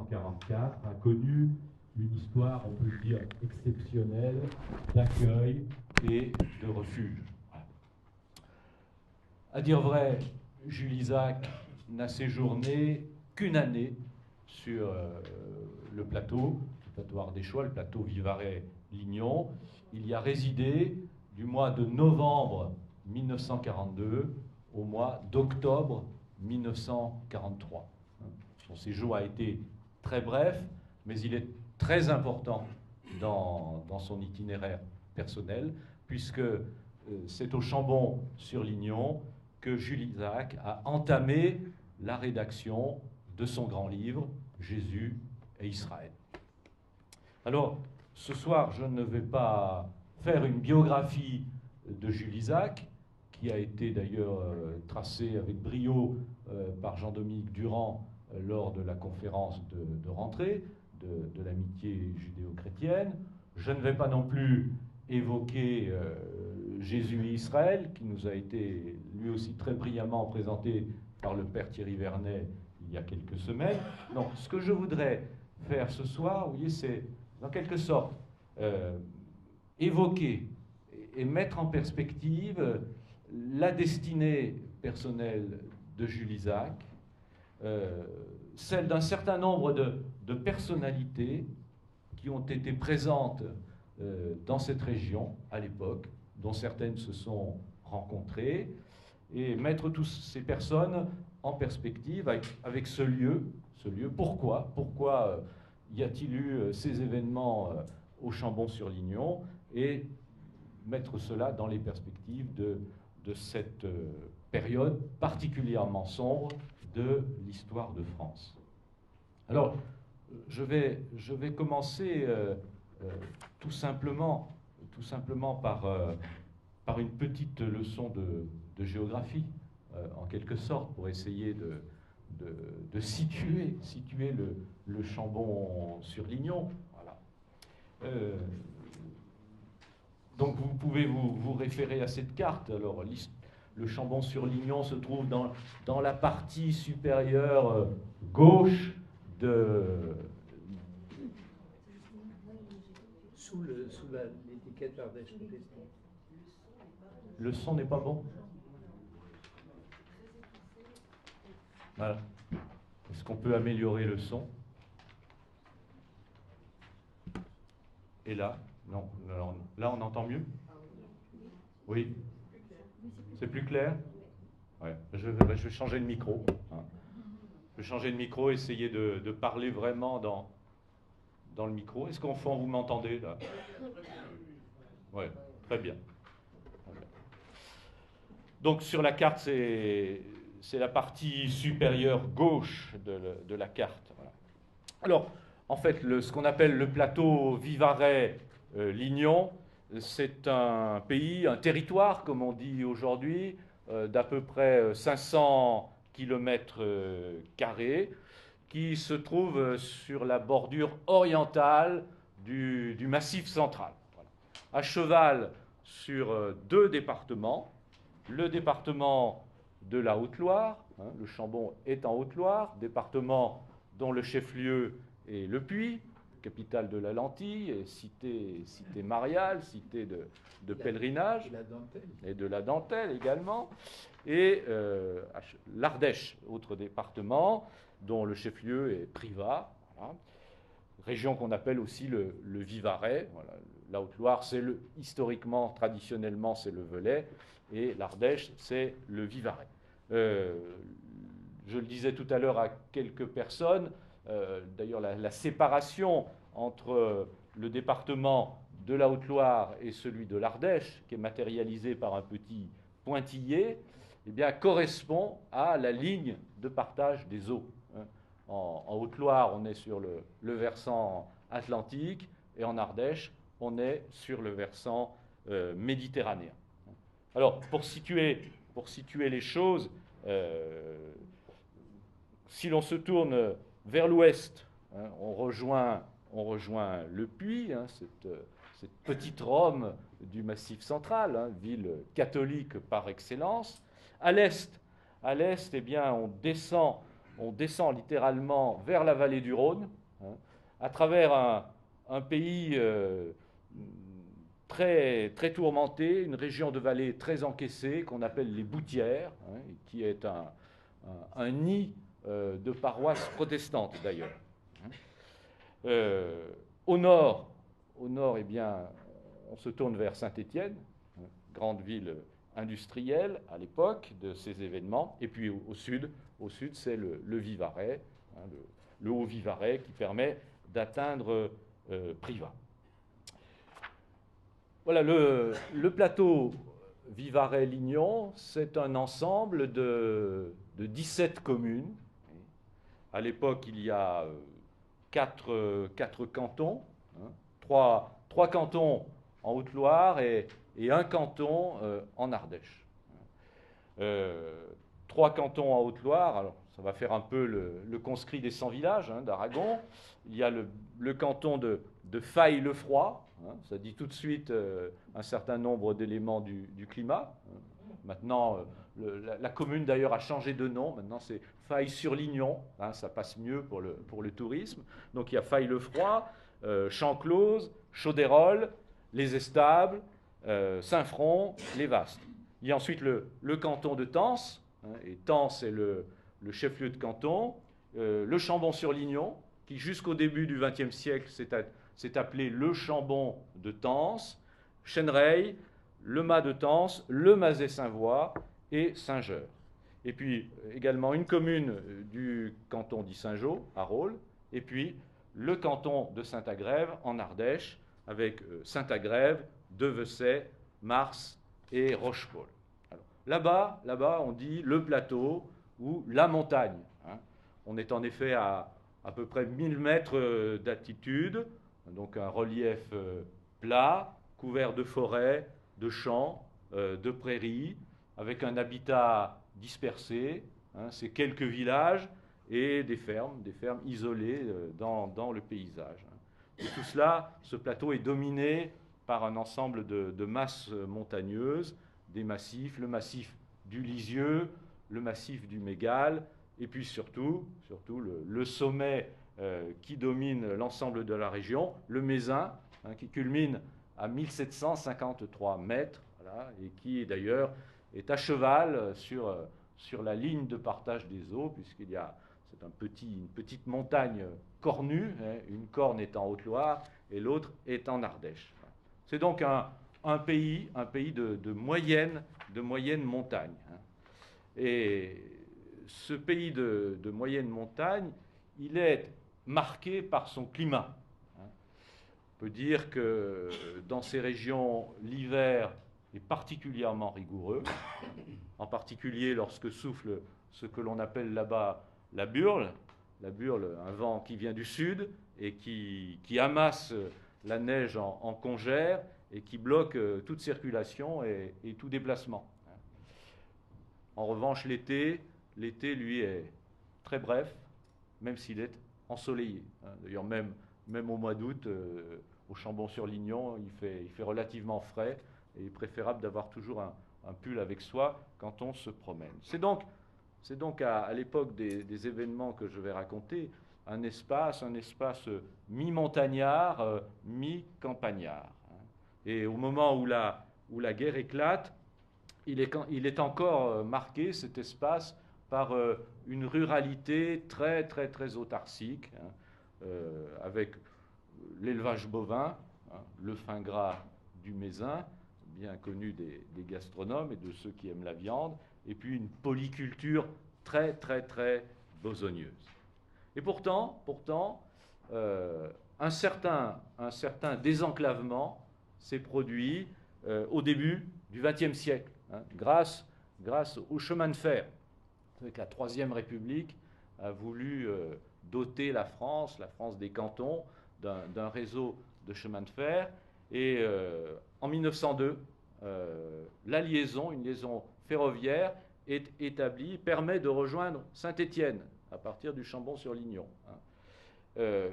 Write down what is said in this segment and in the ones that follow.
1944, a connu une histoire, on peut dire, exceptionnelle d'accueil et de refuge. À dire vrai, Jules Isaac n'a séjourné qu'une année sur le plateau ardéchois, le plateau Vivarais-Lignon. Il y a résidé du mois de novembre 1942 au mois d'octobre 1943. Son séjour a été très bref, mais il est très important dans son itinéraire personnel, puisque c'est au Chambon-sur-Lignon que Jules Isaac a entamé la rédaction de son grand livre, Jésus et Israël. Alors, ce soir, je ne vais pas faire une biographie de Jules Isaac, qui a été d'ailleurs tracée avec brio par Jean-Dominique Durand lors de la conférence de rentrée de l'amitié judéo-chrétienne. Je ne vais pas non plus évoquer Jésus et Israël, qui nous a été lui aussi très brillamment présenté par le père Thierry Vernet il y a quelques semaines. Non, ce que je voudrais faire ce soir, vous voyez, c'est en quelque sorte évoquer et mettre en perspective la destinée personnelle de Jules Isaac, celle d'un certain nombre de personnalités qui ont été présentes dans cette région à l'époque, dont certaines se sont rencontrées, et mettre toutes ces personnes en perspective avec ce lieu. Pourquoi y a-t-il eu ces événements au Chambon-sur-Lignon, et mettre cela dans les perspectives de cette période particulièrement sombre de l'histoire de France. Alors, je vais commencer tout simplement par une petite leçon de géographie, en quelque sorte, pour essayer de situer le Chambon-sur-Lignon. Voilà. Donc vous pouvez vous référer à cette carte. Alors, le Chambon-sur-Lignon se trouve dans la partie supérieure gauche sous l'étiquette Ardèche protestant. Le son n'est pas bon. Voilà. Est-ce qu'on peut améliorer le son? Et là? Non. Alors, là, on entend mieux? Oui. C'est plus clair? Ouais. Je vais changer de micro. Je vais changer de micro, essayer de parler vraiment dans le micro. Est-ce qu'enfant, vous m'entendez là? Oui, très bien. Donc sur la carte, c'est la partie supérieure gauche de la carte. Voilà. Alors, en fait, ce qu'on appelle le plateau Vivarais-Lignon, c'est un pays, un territoire, comme on dit aujourd'hui, d'à peu près 500 km², qui se trouve sur la bordure orientale du Massif central. Voilà. À cheval sur deux départements, le département de la Haute-Loire, le Chambon est en Haute-Loire, département dont le chef-lieu est Le Puy, capitale de la lentille, et cité mariale, cité de pèlerinage, et de la dentelle également, et l'Ardèche, autre département, dont le chef-lieu est Privas, voilà. Région qu'on appelle aussi le Vivarais. Voilà. La Haute-Loire, historiquement, traditionnellement, c'est le Velay, et l'Ardèche, c'est le Vivarais. Je le disais tout à l'heure à quelques personnes, d'ailleurs la séparation entre le département de la Haute-Loire et celui de l'Ardèche, qui est matérialisé par un petit pointillé, eh bien, correspond à la ligne de partage des eaux. En Haute-Loire, on est sur le versant atlantique, et en Ardèche, on est sur le versant méditerranéen. Alors, pour situer les choses, si l'on se tourne vers l'ouest, on rejoint Le Puy, cette petite Rome du Massif central, ville catholique par excellence. À l'est, eh bien, on on descend littéralement vers la vallée du Rhône, hein, à travers un pays très, très tourmenté, une région de vallée très encaissée qu'on appelle les Boutières, hein, qui est un nid de paroisses protestantes d'ailleurs. Au nord, eh bien, on se tourne vers Saint-Étienne, hein, grande ville industrielle à l'époque de ces événements, et puis au sud c'est le Vivarais, hein, le Haut-Vivarais qui permet d'atteindre Privas. Voilà, le plateau Vivarais-Lignon, c'est un ensemble de 17 communes. À l'époque, il y a 4 cantons, hein, 3 cantons en Haute-Loire et un canton en Ardèche. 3 cantons en Haute-Loire, alors ça va faire un peu le conscrit des 100 villages, hein, d'Aragon. Il y a le canton de Faye-le-Froid, hein, ça dit tout de suite un certain nombre d'éléments du climat. Maintenant, la commune d'ailleurs a changé de nom, maintenant c'est Faye-sur-Lignon, hein, ça passe mieux pour le tourisme. Donc il y a Faye-le-Froid, Chanclose, Chaudérolles, les Estables, Saint-Front, les Vastes. Il y a ensuite le canton de Tence, hein, et Tence est le chef-lieu de canton, le Chambon-sur-Lignon, qui jusqu'au début du XXe siècle s'est appelé le Chambon de Tence, Chennereille, le Mas de Tence, le Mazet-Saint-Voix et Saint-Geur. Et puis également une commune du canton d'Issingeaux, à Raulx, et puis le canton de Saint-Agrève en Ardèche, avec Saint-Agrève, Devesset, Mars et Rochepaul. Là-bas, on dit le plateau ou la montagne, hein. On est en effet à peu près 1000 mètres d'altitude, donc un relief plat, couvert de forêts, de champs, de prairies, avec un habitat dispersé, hein, c'est quelques villages et des fermes isolées dans le paysage. Et tout cela, ce plateau est dominé par un ensemble de masses montagneuses, des massifs, le massif du Lisieux, le massif du Mégale, et puis surtout le sommet qui domine l'ensemble de la région, le Mézin, hein, qui culmine à 1753 mètres, voilà, et qui d'ailleurs est à cheval sur la ligne de partage des eaux, puisqu'il y a une petite montagne cornue, hein, une corne est en Haute-Loire et l'autre est en Ardèche. C'est donc un pays de moyenne montagne, hein. Et ce pays de moyenne montagne, il est marqué par son climat. On peut dire que dans ces régions, l'hiver est particulièrement rigoureux, en particulier lorsque souffle ce que l'on appelle là-bas la burle, un vent qui vient du sud et qui amasse la neige en congère et qui bloque toute circulation et tout déplacement. En revanche, l'été, lui, est très bref, même s'il est ensoleillé. D'ailleurs, même au mois d'août, au Chambon-sur-Lignon, il fait relativement frais et il est préférable d'avoir toujours un pull avec soi quand on se promène. C'est donc à l'époque des événements que je vais raconter, un espace mi-montagnard, mi-campagnard. Et au moment où la guerre éclate, il est encore marqué, cet espace, par une ruralité très, très, très autarcique, hein, avec l'élevage bovin, hein, le fin gras du Mézin, bien connu des gastronomes et de ceux qui aiment la viande, et puis une polyculture très, très, très besogneuse. Et pourtant un certain désenclavement s'est produit au début du XXe siècle, hein, grâce au chemin de fer. Avec la Troisième République a voulu doter la France des cantons, d'un réseau de chemin de fer. Et en 1902, une liaison ferroviaire est établie, permet de rejoindre Saint-Étienne à partir du Chambon-sur-Lignon, hein.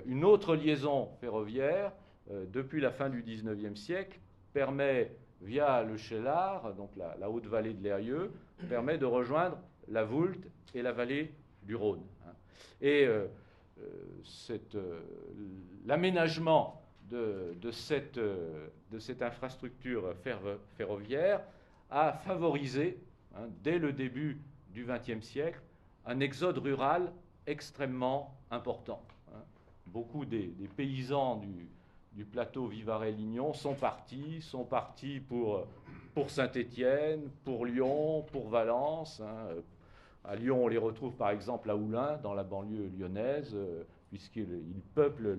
Une autre liaison ferroviaire, depuis la fin du XIXe siècle, permet, via le Cheylard, donc la haute vallée de l'Eyrieux, permet de rejoindre la Voulte et la vallée du Rhône. Et l'aménagement de cette infrastructure ferroviaire a favorisé, dès le début du XXe siècle, un exode rural extrêmement important. Beaucoup des paysans du plateau Vivarais-Lignon sont partis pour Saint-Étienne, pour Lyon, pour Valence. À Lyon, on les retrouve par exemple à Oullins, dans la banlieue lyonnaise, puisqu'ils peuplent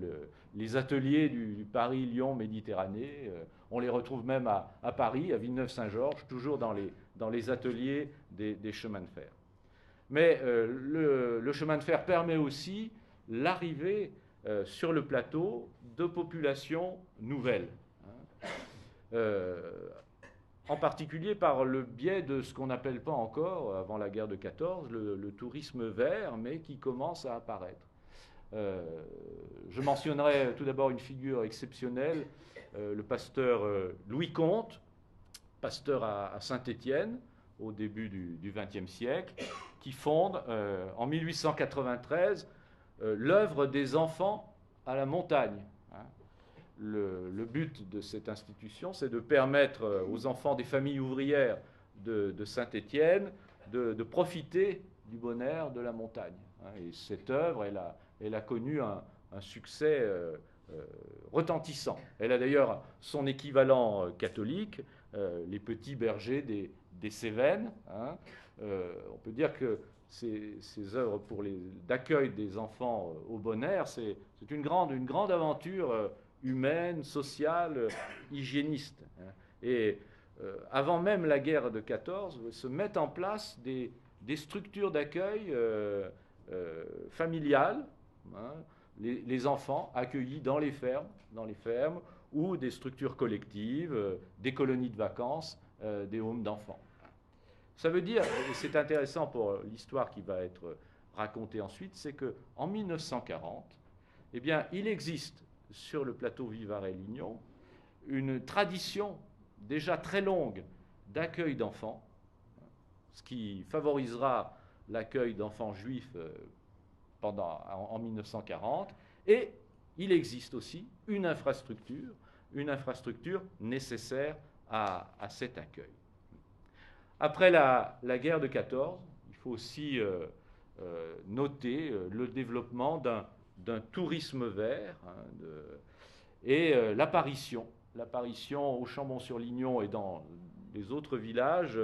les ateliers du Paris-Lyon-Méditerranée. On les retrouve même à Paris, à Villeneuve-Saint-Georges, toujours dans les ateliers des chemins de fer. Mais le chemin de fer permet aussi l'arrivée sur le plateau de populations nouvelles. En particulier par le biais de ce qu'on n'appelle pas encore, avant la guerre de 14, le tourisme vert, mais qui commence à apparaître. Je mentionnerai tout d'abord une figure exceptionnelle, le pasteur Louis Comte, pasteur à Saint-Étienne, au début du XXe siècle, qui fonde en 1893 l'œuvre des enfants à la montagne. Le but de cette institution, c'est de permettre aux enfants des familles ouvrières de Saint-Étienne de profiter du bon air de la montagne. Et cette œuvre, elle a connu un succès retentissant. Elle a d'ailleurs son équivalent catholique, les petits bergers des Cévennes. On peut dire que ces œuvres d'accueil des enfants au bon air, c'est une grande aventure humaine, sociale, hygiéniste. Et avant même la guerre de 14, se mettent en place des structures d'accueil familiales, les enfants accueillis dans les fermes ou des structures collectives, des colonies de vacances, des homes d'enfants. Ça veut dire, et c'est intéressant pour l'histoire qui va être racontée ensuite, c'est qu'en 1940, eh bien, il existe sur le plateau Vivarais-Lignon une tradition déjà très longue d'accueil d'enfants, ce qui favorisera l'accueil d'enfants juifs en 1940, et il existe aussi une infrastructure nécessaire à cet accueil. Après la guerre de 14, il faut aussi noter le développement d'un tourisme vert et l'apparition au Chambon-sur-Lignon et dans les autres villages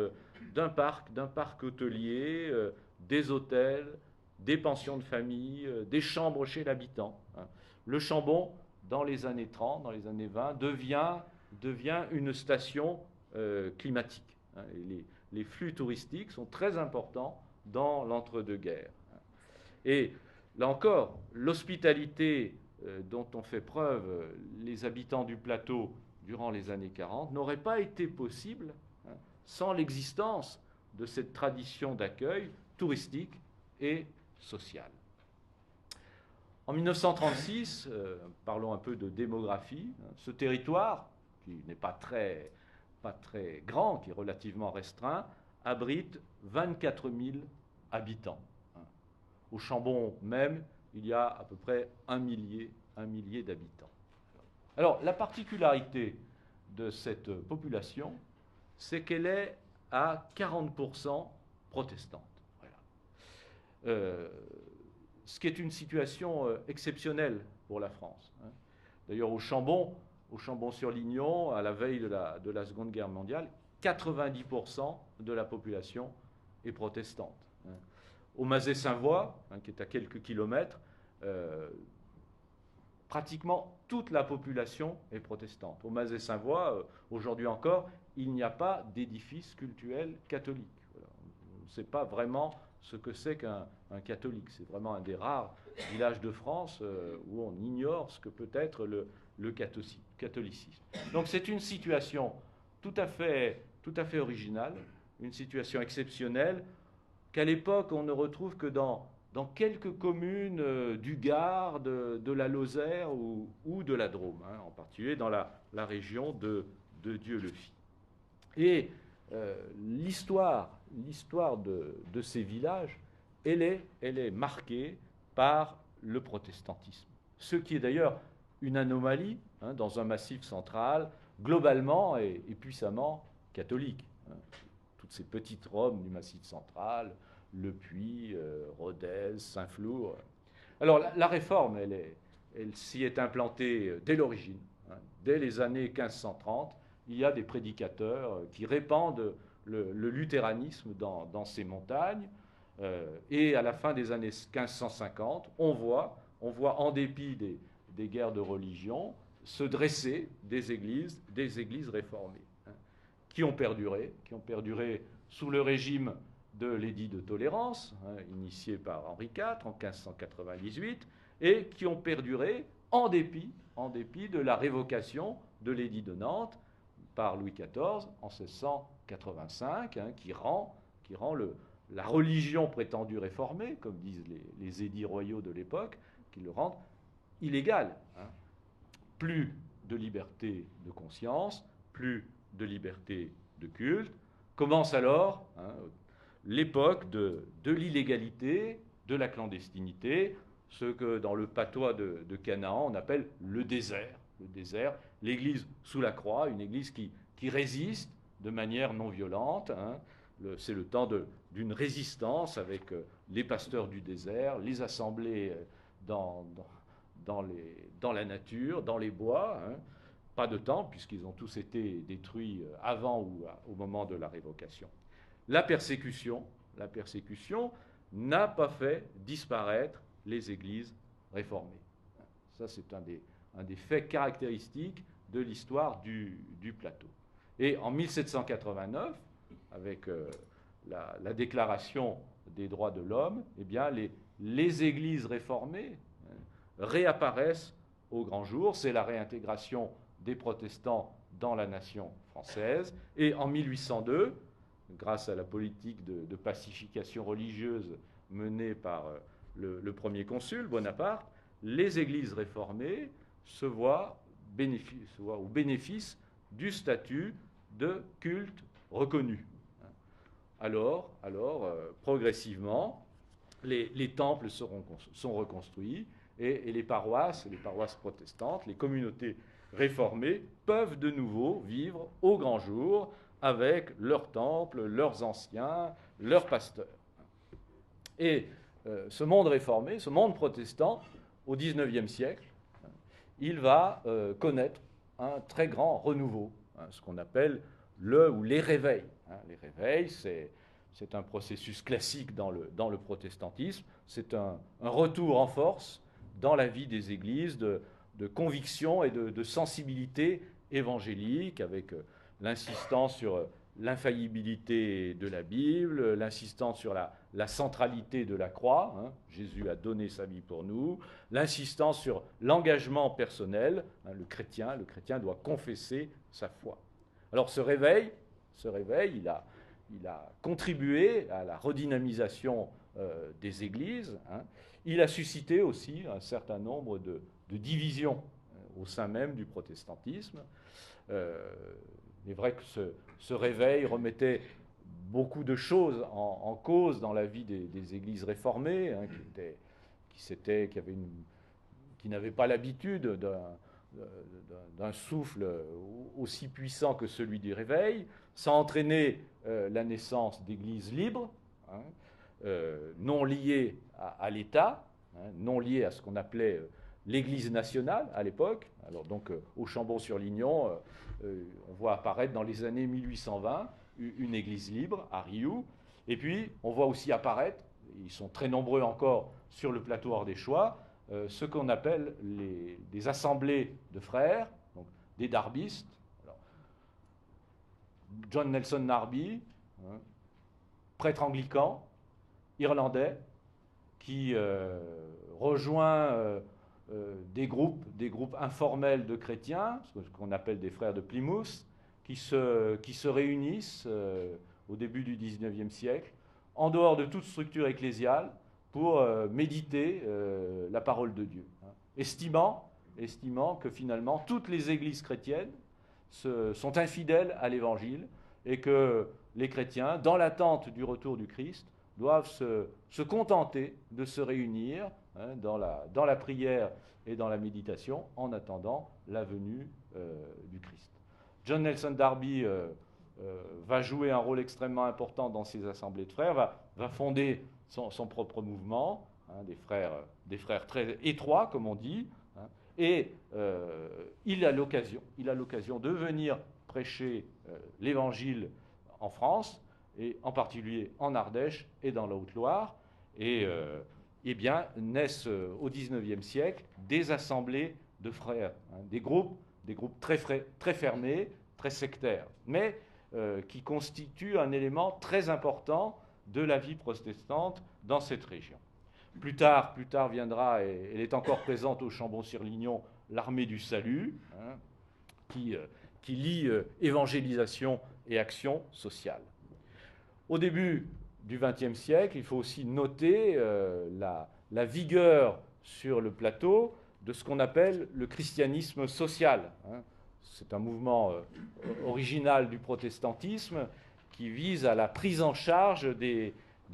d'un parc hôtelier, des hôtels, des pensions de famille, des chambres chez l'habitant. Le Chambon, dans les années 30, dans les années 20, devient une station climatique. Et les flux touristiques sont très importants dans l'entre-deux-guerres. Et là encore, l'hospitalité dont ont fait preuve les habitants du plateau durant les années 40 n'aurait pas été possible sans l'existence de cette tradition d'accueil touristique et social. En 1936, parlons un peu de démographie, ce territoire, qui n'est pas très grand, qui est relativement restreint, abrite 24 000 habitants. Au Chambon même, il y a à peu près un millier d'habitants. Alors, la particularité de cette population, c'est qu'elle est à 40% protestante. Voilà. Ce qui est une situation exceptionnelle pour la France. D'ailleurs, au Chambon-sur-Lignon, à la veille de la Seconde Guerre mondiale, 90% de la population est protestante. Au Mazet-Saint-Voix, qui est à quelques kilomètres, pratiquement toute la population est protestante. Au Mazet-Saint-Voix, aujourd'hui encore, il n'y a pas d'édifice cultuel catholique. Voilà. On ne sait pas vraiment ce que c'est qu'un catholique. C'est vraiment un des rares villages de France où on ignore ce que peut être le catholicisme. Donc c'est une situation tout à fait originale, une situation exceptionnelle, qu'à l'époque on ne retrouve que dans quelques communes du Gard, de la Lozère ou de la Drôme, en particulier dans la région de Dieu-le-Fit. Et l'histoire de ces villages elle est marquée par le protestantisme. Ce qui est d'ailleurs une anomalie dans un massif central globalement et puissamment catholique. Toutes ces petites Roms du massif central, Le Puy, Rodez, Saint-Flour. Alors la réforme, elle s'y est implantée dès l'origine. Dès les années 1530, il y a des prédicateurs qui répandent le luthéranisme dans ces montagnes. Et à la fin des années 1550, on voit en dépit des guerres de religion, se dresser des églises réformées, qui ont perduré sous le régime de l'édit de tolérance, initié par Henri IV en 1598, et qui ont perduré en dépit de la révocation de l'édit de Nantes par Louis XIV en 1685, qui rend la religion prétendue réformée, comme disent les édits royaux de l'époque, qui le rendent illégal. Plus de liberté de conscience, plus de liberté de culte. Commence alors l'époque de l'illégalité, de la clandestinité, ce que dans le patois de Canaan on appelle le désert. Le désert, l'église sous la croix, une église qui résiste de manière non violente. C'est le temps d'une résistance avec les pasteurs du désert, les assemblées dans la nature, dans les bois. Pas de temps, puisqu'ils ont tous été détruits avant ou au moment de la révocation. La persécution n'a pas fait disparaître les églises réformées. Ça, c'est un des faits caractéristiques de l'histoire du plateau. Et en 1789, avec la Déclaration des droits de l'homme, eh bien, les églises réformées réapparaissent au grand jour. C'est la réintégration des protestants dans la nation française. Et en 1802, grâce à la politique de pacification religieuse menée par le premier consul, Bonaparte, les églises réformées se voient au bénéfice du statut de culte reconnu. Alors progressivement, les temples sont reconstruits et les paroisses protestantes, les communautés réformées peuvent de nouveau vivre au grand jour avec leurs temples, leurs anciens, leurs pasteurs. Et ce monde réformé, ce monde protestant, au XIXe siècle, il va connaître un très grand renouveau, ce qu'on appelle les réveils. Les réveils, c'est un processus classique dans le protestantisme, c'est un retour en force dans la vie des églises de conviction et de sensibilité évangélique, avec l'insistance sur l'infaillibilité de la Bible, l'insistance sur la centralité de la croix, Jésus a donné sa vie pour nous, l'insistance sur l'engagement personnel, le chrétien doit confesser sa foi. Alors ce réveil, il a contribué à la redynamisation des églises. Il a suscité aussi un certain nombre de divisions au sein même du protestantisme. Il est vrai que ce réveil remettait beaucoup de choses en cause dans la vie des églises réformées, qui n'avaient pas l'habitude d'un souffle aussi puissant que celui du réveil. Ça a entraîné la naissance d'églises libres, non liées à l'État, non liées à ce qu'on appelait l'Église nationale à l'époque. Alors donc au Chambon-sur-Lignon, on voit apparaître dans les années 1820 une église libre à Rioux. Et puis on voit aussi apparaître, ils sont très nombreux encore sur le plateau ardéchois, ce qu'on appelle des assemblées de frères, donc des darbistes. Alors, John Nelson Darby, prêtre anglican, irlandais, qui rejoint des groupes informels de chrétiens, ce qu'on appelle des frères de Plymouth, qui se réunissent au début du XIXe siècle, en dehors de toute structure ecclésiale, pour méditer la parole de Dieu, estimant que finalement toutes les églises chrétiennes sont infidèles à l'Évangile et que les chrétiens, dans l'attente du retour du Christ, doivent se contenter de se réunir dans la prière et dans la méditation en attendant la venue du Christ. John Nelson Darby va jouer un rôle extrêmement important dans ces assemblées de frères, va fonder son propre mouvement, des frères très étroits, comme on dit, et il a l'occasion de venir prêcher l'évangile en France, et en particulier en Ardèche et dans la Haute-Loire, et eh bien, naissent au XIXe siècle des assemblées de frères, des groupes très fermés, très sectaires, mais qui constituent un élément très important de la vie protestante dans cette région. Plus tard viendra, et elle est encore présente au Chambon-sur-Lignon, l'armée du salut, qui lie évangélisation et action sociale. Au début du XXe siècle, il faut aussi noter la vigueur sur le plateau de ce qu'on appelle le christianisme social. C'est un mouvement original du protestantisme qui vise à la prise en charge des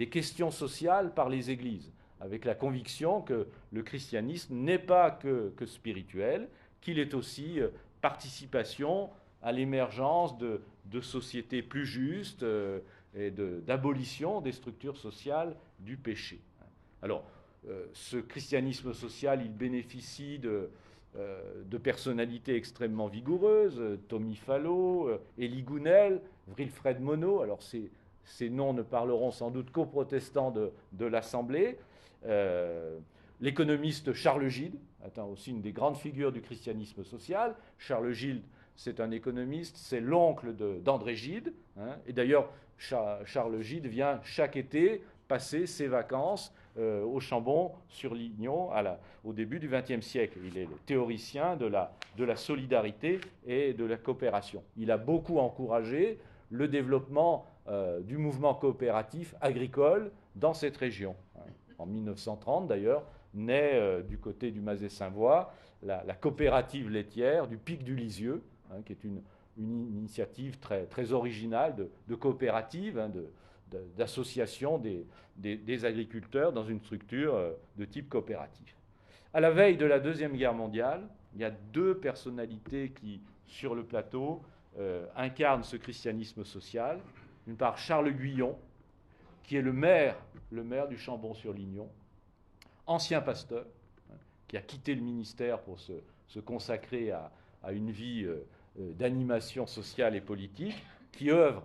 questions sociales par les églises, avec la conviction que le christianisme n'est pas que spirituel, qu'il est aussi participation à l'émergence de sociétés plus justes et d'abolition des structures sociales du péché. Alors, ce christianisme social, il bénéficie de personnalités extrêmement vigoureuses, Tommy Fallow, Élie Gounel, Wilfred Monod. Alors ces noms ne parleront sans doute qu'aux protestants de l'Assemblée. L'économiste Charles Gide, aussi une des grandes figures du christianisme social. Charles Gide, c'est un économiste, c'est l'oncle d'André Gide. Et d'ailleurs, Charles Gide vient chaque été passer ses vacances au Chambon-sur-Lignon au début du XXe siècle. Il est le théoricien de la solidarité et de la coopération. Il a beaucoup encouragé le développement du mouvement coopératif agricole dans cette région. En 1930, d'ailleurs, naît du côté du Mazet-Saint-Voix la coopérative laitière du Pic du Lisieux, qui est une initiative très originale de coopérative, d'association des agriculteurs dans une structure de type coopératif. À la veille de la Deuxième Guerre mondiale, il y a deux personnalités qui, sur le plateau, incarnent ce christianisme social. D'une part, Charles Guyon, qui est le maire du Chambon-sur-Lignon, ancien pasteur, qui a quitté le ministère pour se consacrer à une vie d'animation sociale et politique, qui œuvre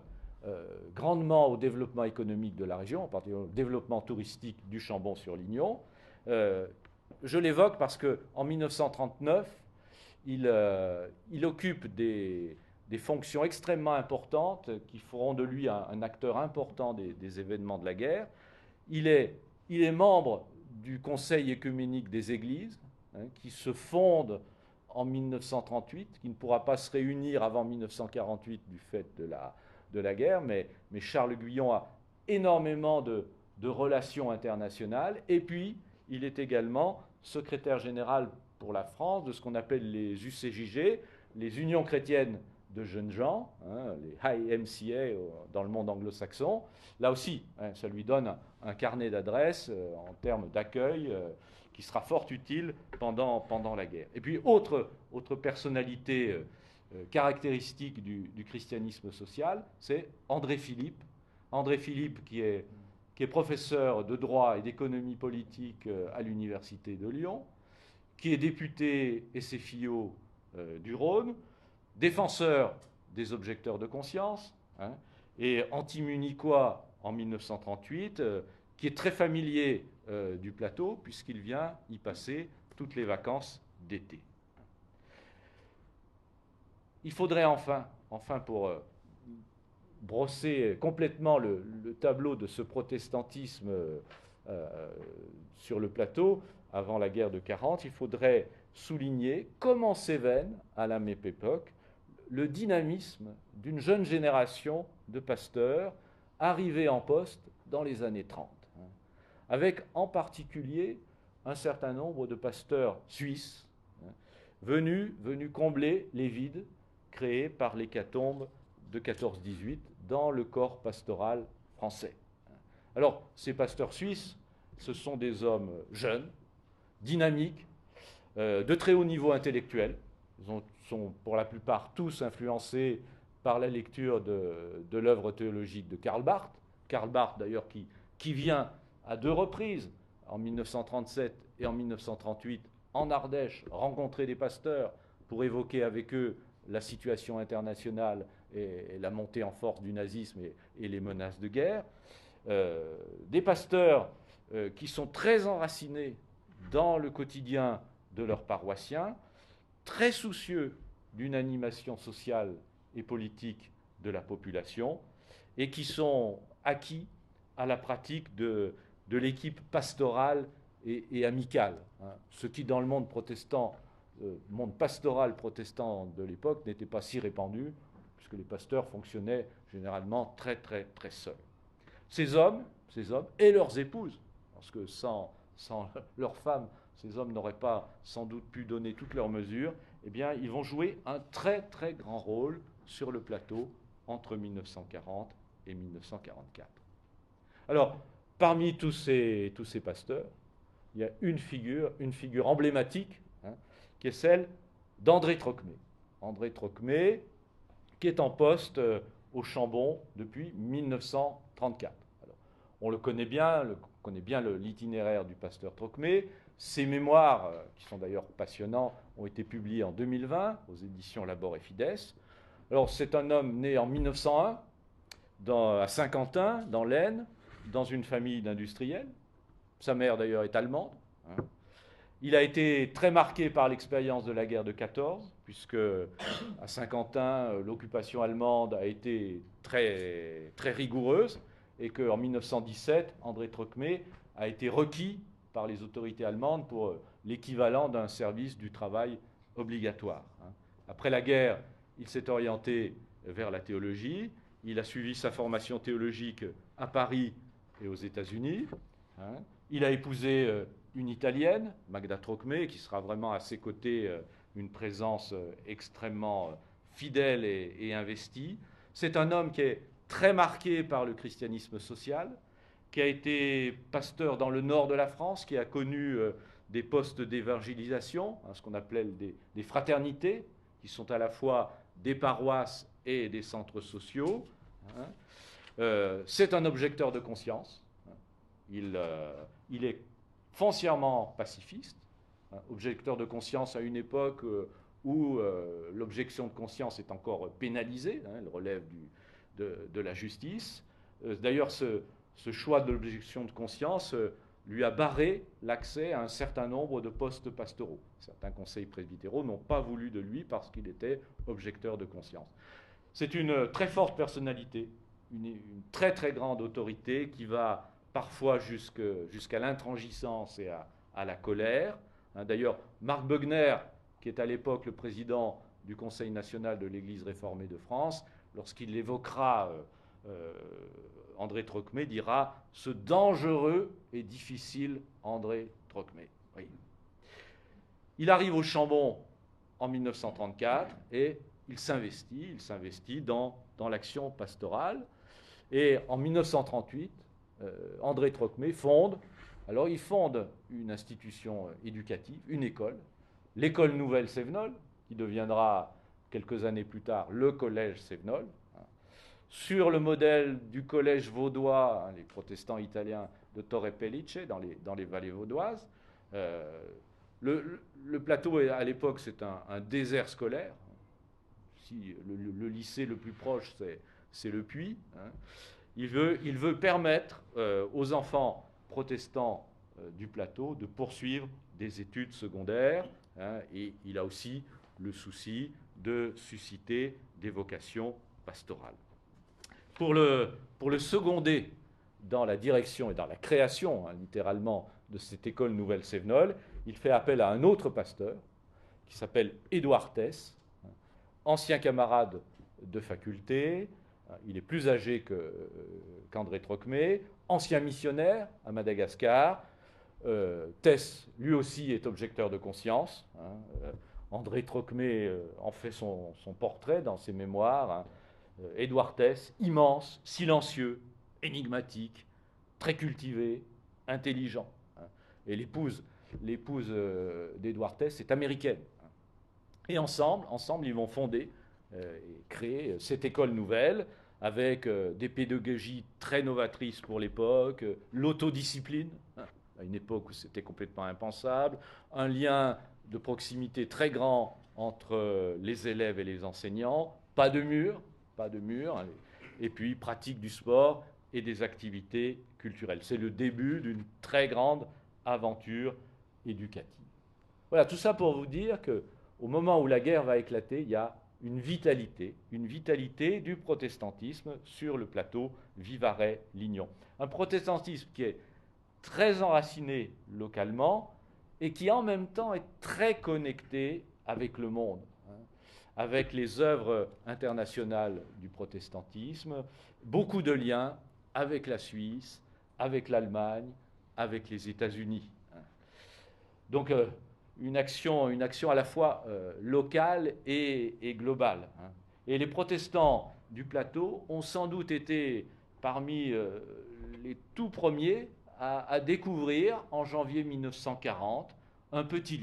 grandement au développement économique de la région, en particulier au développement touristique du Chambon-sur-Lignon. Je l'évoque parce qu'en 1939, il occupe des fonctions extrêmement importantes qui feront de lui un acteur important des événements de la guerre. Il est membre du Conseil œcuménique des Églises, qui se fonde en 1938, qui ne pourra pas se réunir avant 1948 du fait de la guerre, mais Charles Guyon a énormément de relations internationales, et puis il est également secrétaire général pour la France de ce qu'on appelle les UCJG, les Unions chrétiennes de jeunes gens, les IMCA dans le monde anglo-saxon. Là aussi, ça lui donne un carnet d'adresses en termes d'accueil qui sera fort utile pendant la guerre. Et puis, autre personnalité caractéristique du christianisme social, c'est André Philippe. André Philippe qui est professeur de droit et d'économie politique à l'université de Lyon, qui est député SFIO du Rhône, défenseur des objecteurs de conscience, et anti-munichois en 1938, qui est très familier du plateau, puisqu'il vient y passer toutes les vacances d'été. Il faudrait enfin pour brosser complètement le tableau de ce protestantisme sur le plateau, avant la guerre de 40, il faudrait souligner comment s'évène, à la même époque, le dynamisme d'une jeune génération de pasteurs arrivés en poste dans les années 30, avec en particulier un certain nombre de pasteurs suisses venus combler les vides créés par l'hécatombe de 14-18 dans le corps pastoral français. Alors, ces pasteurs suisses, ce sont des hommes jeunes, dynamiques, de très haut niveau intellectuel. Ils sont pour la plupart tous influencés par la lecture de l'œuvre théologique de Karl Barth. Karl Barth, d'ailleurs, qui vient à 2 reprises, en 1937 et en 1938, en Ardèche, rencontrer des pasteurs pour évoquer avec eux la situation internationale et la montée en force du nazisme et les menaces de guerre. Des pasteurs qui sont très enracinés dans le quotidien de leurs paroissiens, très soucieux d'une animation sociale et politique de la population, et qui sont acquis à la pratique de l'équipe pastorale et amicale. Ce qui, dans le monde protestant, monde pastoral protestant de l'époque, n'était pas si répandu, puisque les pasteurs fonctionnaient généralement très, très, très seuls. Ces hommes et leurs épouses, parce que sans leurs femmes, ces hommes n'auraient pas sans doute pu donner toutes leurs mesures, eh bien, ils vont jouer un très, très grand rôle sur le plateau entre 1940 et 1944. Alors, parmi tous ces pasteurs, il y a une figure emblématique, qui est celle d'André Trocmé. André Trocmé, qui est en poste au Chambon depuis 1934. Alors, on le connaît bien, l'itinéraire du pasteur Trocmé. Ses mémoires, qui sont d'ailleurs passionnants, ont été publiés en 2020 aux éditions Labor et Fides. Alors, c'est un homme né en 1901 à Saint-Quentin, dans l'Aisne, dans une famille d'industriels. Sa mère, d'ailleurs, est allemande. Il a été très marqué par l'expérience de la guerre de 14, puisque à Saint-Quentin, l'occupation allemande a été très, très rigoureuse, et qu'en 1917, André Trocmé a été requis par les autorités allemandes pour l'équivalent d'un service du travail obligatoire. Après la guerre, il s'est orienté vers la théologie. Il a suivi sa formation théologique à Paris et aux États-Unis. Il a épousé une Italienne, Magda Trocmé, qui sera vraiment à ses côtés une présence extrêmement fidèle et investie. C'est un homme qui est très marqué par le christianisme social, qui a été pasteur dans le nord de la France, qui a connu des postes d'évangélisation, ce qu'on appelait des fraternités, qui sont à la fois des paroisses et des centres sociaux. C'est un objecteur de conscience. Il est foncièrement pacifiste, objecteur de conscience à une époque où l'objection de conscience est encore pénalisée, elle relève de la justice. D'ailleurs, ce choix de l'objection de conscience lui a barré l'accès à un certain nombre de postes pastoraux. Certains conseils presbytéraux n'ont pas voulu de lui parce qu'il était objecteur de conscience. C'est une très forte personnalité, une très très grande autorité qui va parfois jusqu'à l'intransigeance et à la colère. D'ailleurs, Marc Bogner, qui est à l'époque le président du Conseil national de l'Église réformée de France, lorsqu'il évoquera André Trocmé, dira « ce dangereux et difficile André Trocmé ». Oui. Il arrive au Chambon en 1934 et il s'investit dans l'action pastorale. Et en 1938, André Trocmé fonde une institution éducative, une école, l'école Nouvelle Sévenol, qui deviendra quelques années plus tard le collège Sévenol, sur le modèle du collège vaudois, les protestants italiens de Torre Pellice, dans les vallées vaudoises. Le plateau, à l'époque, c'est un désert scolaire. Si le lycée le plus proche, c'est le Puy. Il veut permettre aux enfants protestants du plateau de poursuivre des études secondaires, et il a aussi le souci de susciter des vocations pastorales. Pour le seconder dans la direction et dans la création, littéralement, de cette école Nouvelle Sévenol, il fait appel à un autre pasteur qui s'appelle Édouard Tess, ancien camarade de faculté. Il est plus âgé qu'André Trocmé, ancien missionnaire à Madagascar. Tess, lui aussi, est objecteur de conscience. André Trocmé en fait son portrait dans ses mémoires. Édouard Tess, immense, silencieux, énigmatique, très cultivé, intelligent. Et l'épouse d'Édouard Tess est américaine. Et ensemble, ils vont fonder et créer cette école nouvelle avec des pédagogies très novatrices pour l'époque, l'autodiscipline, à une époque où c'était complètement impensable, un lien de proximité très grand entre les élèves et les enseignants, pas de mur, et puis pratique du sport et des activités culturelles. C'est le début d'une très grande aventure éducative. Voilà, tout ça pour vous dire qu'au moment où la guerre va éclater, il y a une vitalité du protestantisme sur le plateau Vivarais-Lignon. Un protestantisme qui est très enraciné localement et qui en même temps est très connecté avec le monde, avec les œuvres internationales du protestantisme, beaucoup de liens avec la Suisse, avec l'Allemagne, avec les États-Unis. Donc une action à la fois locale et globale. Et les protestants du plateau ont sans doute été parmi les tout premiers à découvrir en janvier 1940 un petit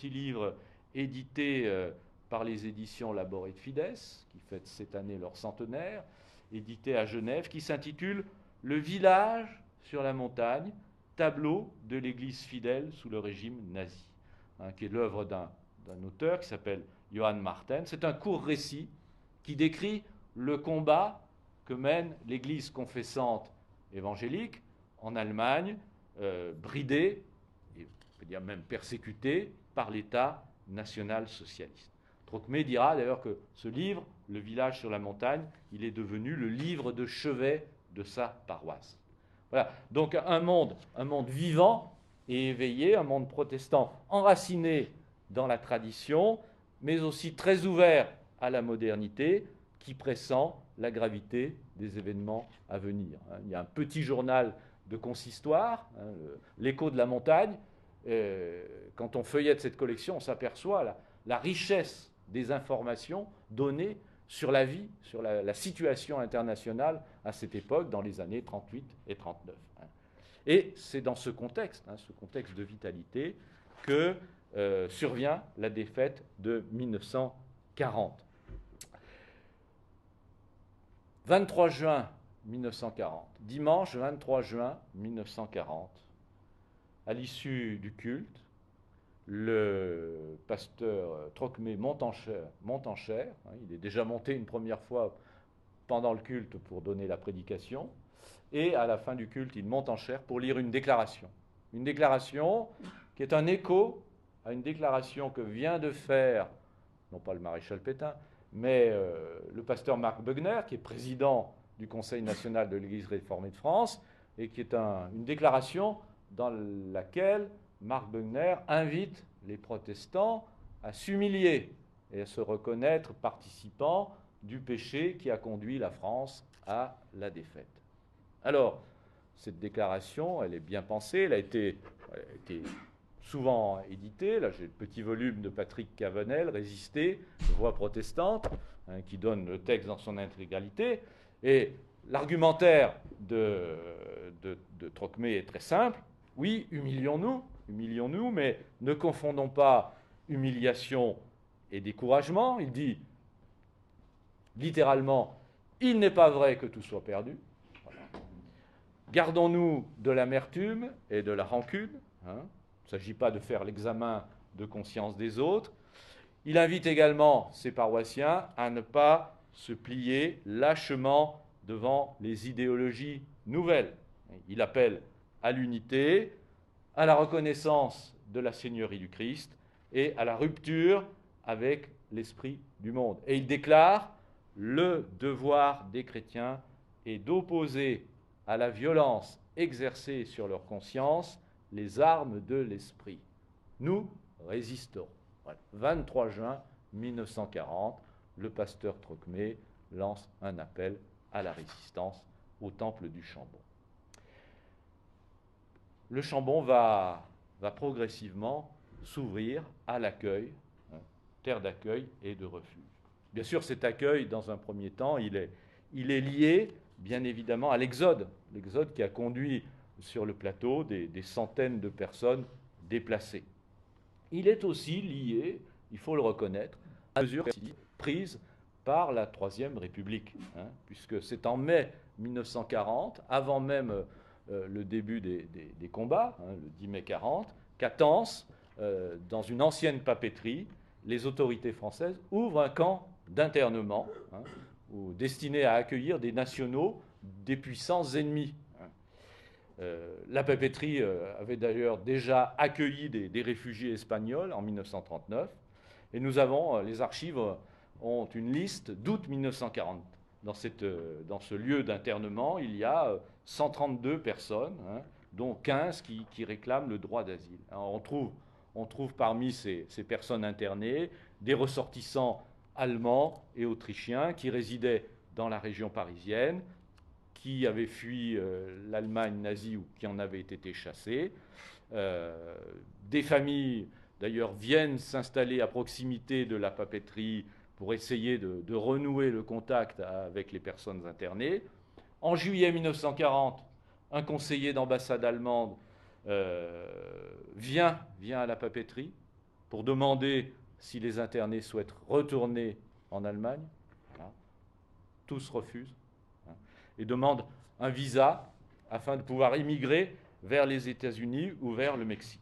livre édité par les éditions Labor et Fides, qui fêtent cette année leur centenaire, édité à Genève, qui s'intitule « Le village sur la montagne, tableau de l'église fidèle sous le régime nazi », qui est l'œuvre d'un auteur qui s'appelle Johann Martin. C'est un court récit qui décrit le combat que mène l'église confessante évangélique en Allemagne, bridée, et on peut dire même persécutée, par l'État national-socialiste. Trocmé dira d'ailleurs que ce livre, Le village sur la montagne, il est devenu le livre de chevet de sa paroisse. Voilà, donc un monde vivant et éveillé, un monde protestant enraciné dans la tradition, mais aussi très ouvert à la modernité, qui pressent la gravité des événements à venir. Il y a un petit journal de consistoire, l'Écho de la montagne. Quand on feuillette cette collection, on s'aperçoit la richesse des informations données sur la vie, sur la situation internationale à cette époque, dans les années 38 et 39. Et c'est dans ce contexte de vitalité, que survient la défaite de 1940. 23 juin 1940, dimanche 23 juin 1940, à l'issue du culte, le pasteur Trocmé monte en chair, il est déjà monté une première fois pendant le culte pour donner la prédication, et à la fin du culte, il monte en chair pour lire une déclaration qui est un écho à une déclaration que vient de faire, non pas le maréchal Pétain, mais le pasteur Marc Bugner, qui est président du Conseil national de l'Église réformée de France, et qui est une déclaration dans laquelle Marc Bugner invite les protestants à s'humilier et à se reconnaître participants du péché qui a conduit la France à la défaite. Alors, cette déclaration, elle est bien pensée, elle a été souvent éditée. Là, j'ai le petit volume de Patrick Cavenel, Résister, Voix protestante, qui donne le texte dans son intégralité. Et l'argumentaire de Trocmé est très simple. Oui, humilions-nous, mais ne confondons pas humiliation et découragement. Il dit littéralement, il n'est pas vrai que tout soit perdu. Voilà. Gardons-nous de l'amertume et de la rancune. Il ne s'agit pas de faire l'examen de conscience des autres. Il invite également ses paroissiens à ne pas se plier lâchement devant les idéologies nouvelles. Il appelle à l'unité, à la reconnaissance de la Seigneurie du Christ et à la rupture avec l'esprit du monde. Et il déclare: le devoir des chrétiens est d'opposer à la violence exercée sur leur conscience les armes de l'esprit. Nous résisterons. Voilà. 23 juin 1940, le pasteur Trocmé lance un appel à la résistance au temple du Chambon. Le Chambon va progressivement s'ouvrir à l'accueil, terre d'accueil et de refuge. Bien sûr, cet accueil, dans un premier temps, il est lié bien évidemment à l'exode qui a conduit sur le plateau des centaines de personnes déplacées. Il est aussi lié, il faut le reconnaître, à la mesure prise par la Troisième République, puisque c'est en mai 1940, avant même le début des combats, le 10 mai 40, qu'à Tence, dans une ancienne papeterie, les autorités françaises ouvrent un camp d'internement destiné à accueillir des nationaux des puissants ennemis. La papeterie avait d'ailleurs déjà accueilli des réfugiés espagnols en 1939, et nous avons, les archives ont une liste d'août 1940. Dans ce lieu d'internement, il y a 132 personnes, dont 15 qui réclament le droit d'asile. On trouve parmi ces personnes internées des ressortissants allemands et autrichiens qui résidaient dans la région parisienne, qui avaient fui l'Allemagne nazie ou qui en avaient été chassés. Des familles, d'ailleurs, viennent s'installer à proximité de la papeterie pour essayer de renouer le contact avec les personnes internées. En juillet 1940, un conseiller d'ambassade allemande vient à la papeterie pour demander si les internés souhaitent retourner en Allemagne. Voilà. Tous refusent et demandent un visa afin de pouvoir immigrer vers les États-Unis ou vers le Mexique.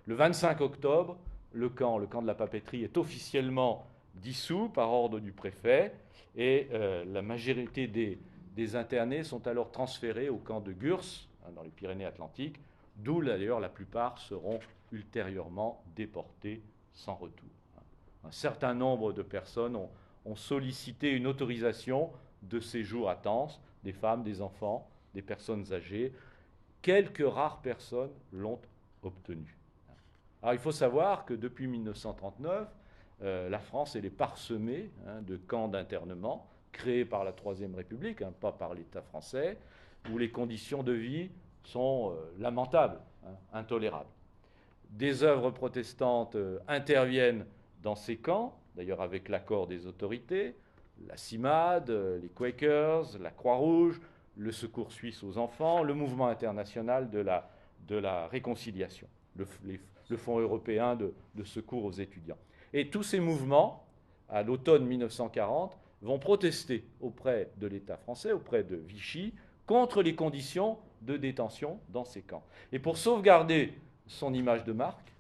Le 25 octobre, le camp de la papeterie est officiellement dissous par ordre du préfet et la majorité des internés sont alors transférés au camp de Gurs, dans les Pyrénées-Atlantiques, d'où d'ailleurs la plupart seront ultérieurement déportés sans retour. Un certain nombre de personnes ont sollicité une autorisation de séjour à Tence, des femmes, des enfants, des personnes âgées. Quelques rares personnes l'ont obtenu. Alors il faut savoir que depuis 1939, la France elle est parsemée de camps d'internement créés par la Troisième République, pas par l'État français, où les conditions de vie sont lamentables, intolérables. Des œuvres protestantes interviennent dans ces camps, d'ailleurs avec l'accord des autorités, la CIMAD, les Quakers, la Croix-Rouge, le Secours suisse aux enfants, le mouvement international de la réconciliation, le Fonds européen de secours aux étudiants. Et tous ces mouvements, à l'automne 1940, vont protester auprès de l'État français, auprès de Vichy, contre les conditions de détention dans ces camps. Et pour sauvegarder son image de marque,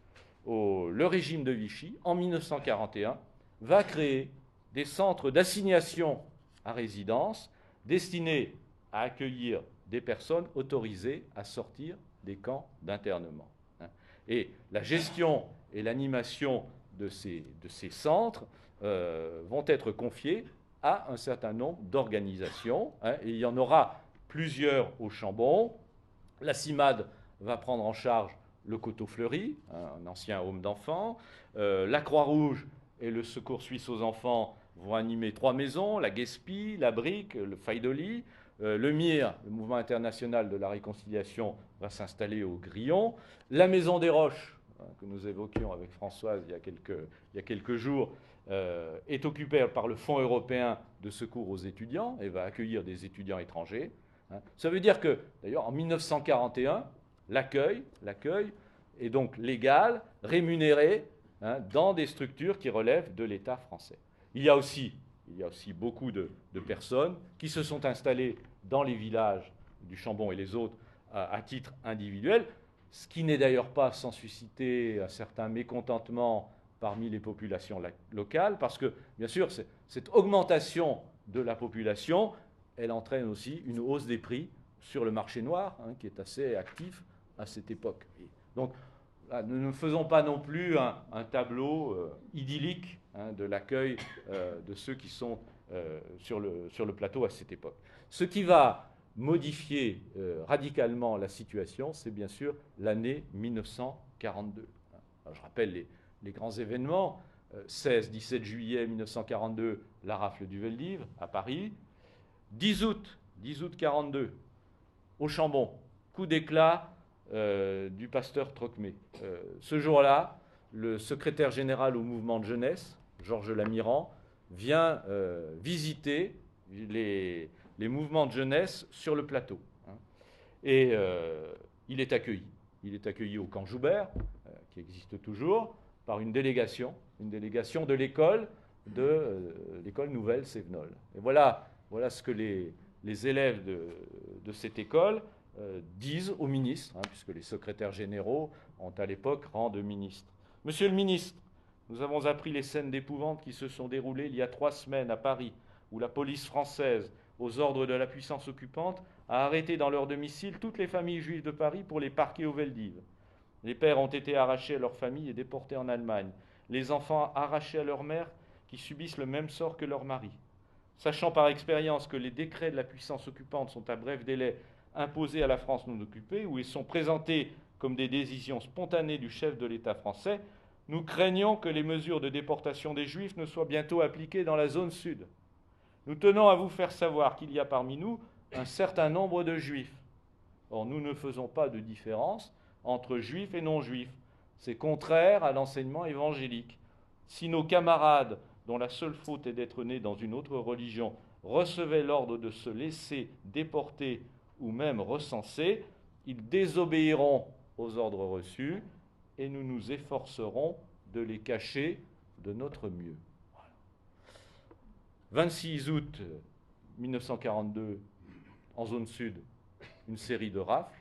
le régime de Vichy, en 1941, va créer des centres d'assignation à résidence destinés à accueillir des personnes autorisées à sortir des camps d'internement. Et la gestion et l'animation de ces centres vont être confiés à un certain nombre d'organisations. Et il y en aura plusieurs au Chambon. La CIMAD va prendre en charge le Coteau Fleury, un ancien home d'enfants. La Croix-Rouge et le Secours suisse aux enfants vont animer 3 maisons, la Guespie, la Brique, le Faidoli. Le MIR, le Mouvement international de la réconciliation, va s'installer au Grillon. La Maison des Roches, que nous évoquions avec Françoise il y a quelques jours, est occupée par le Fonds européen de secours aux étudiants et va accueillir des étudiants étrangers. Ça veut dire que, d'ailleurs, en 1941, l'accueil est donc légal, rémunéré, dans des structures qui relèvent de l'État français. Il y a aussi beaucoup de personnes qui se sont installées dans les villages du Chambon et les autres à titre individuel, ce qui n'est d'ailleurs pas sans susciter un certain mécontentement parmi les populations locales, parce que, bien sûr, cette augmentation de la population, elle entraîne aussi une hausse des prix sur le marché noir, qui est assez actif à cette époque. Et donc, là, nous ne faisons pas non plus un tableau idyllique de l'accueil de ceux qui sont sur le plateau à cette époque. Ce qui va modifier radicalement la situation, c'est bien sûr l'année 1942. Alors, je rappelle les grands événements. 16-17 juillet 1942, la rafle du Veldiv à Paris. 10 août 1942, au Chambon, coup d'éclat du pasteur Trocmé. Ce jour-là, le secrétaire général au mouvement de jeunesse, Georges Lamiran, vient visiter les mouvements de jeunesse sur le plateau. Et il est accueilli. Il est accueilli au camp Joubert, qui existe toujours, par une délégation de l'école Nouvelle Sévenol. Et voilà ce que les élèves de cette école disent au ministre, puisque les secrétaires généraux ont à l'époque rang de ministre. Monsieur le ministre, nous avons appris les scènes d'épouvante qui se sont déroulées il y a 3 semaines à Paris, où la police française, aux ordres de la puissance occupante, a arrêté dans leur domicile toutes les familles juives de Paris pour les parquer aux Veldives. Les pères ont été arrachés à leurs familles et déportés en Allemagne. Les enfants arrachés à leurs mères qui subissent le même sort que leurs maris. Sachant par expérience que les décrets de la puissance occupante sont à bref délai imposés à la France non occupée, où ils sont présentés comme des décisions spontanées du chef de l'État français, nous craignons que les mesures de déportation des Juifs ne soient bientôt appliquées dans la zone sud. Nous tenons à vous faire savoir qu'il y a parmi nous un certain nombre de Juifs. Or, nous ne faisons pas de différence entre Juifs et non-Juifs. C'est contraire à l'enseignement évangélique. Si nos camarades, dont la seule faute est d'être nés dans une autre religion, recevaient l'ordre de se laisser déporter ou même recenser, ils désobéiront aux ordres reçus et nous nous efforcerons de les cacher de notre mieux. Voilà. 26 août 1942, en zone sud, une série de rafles.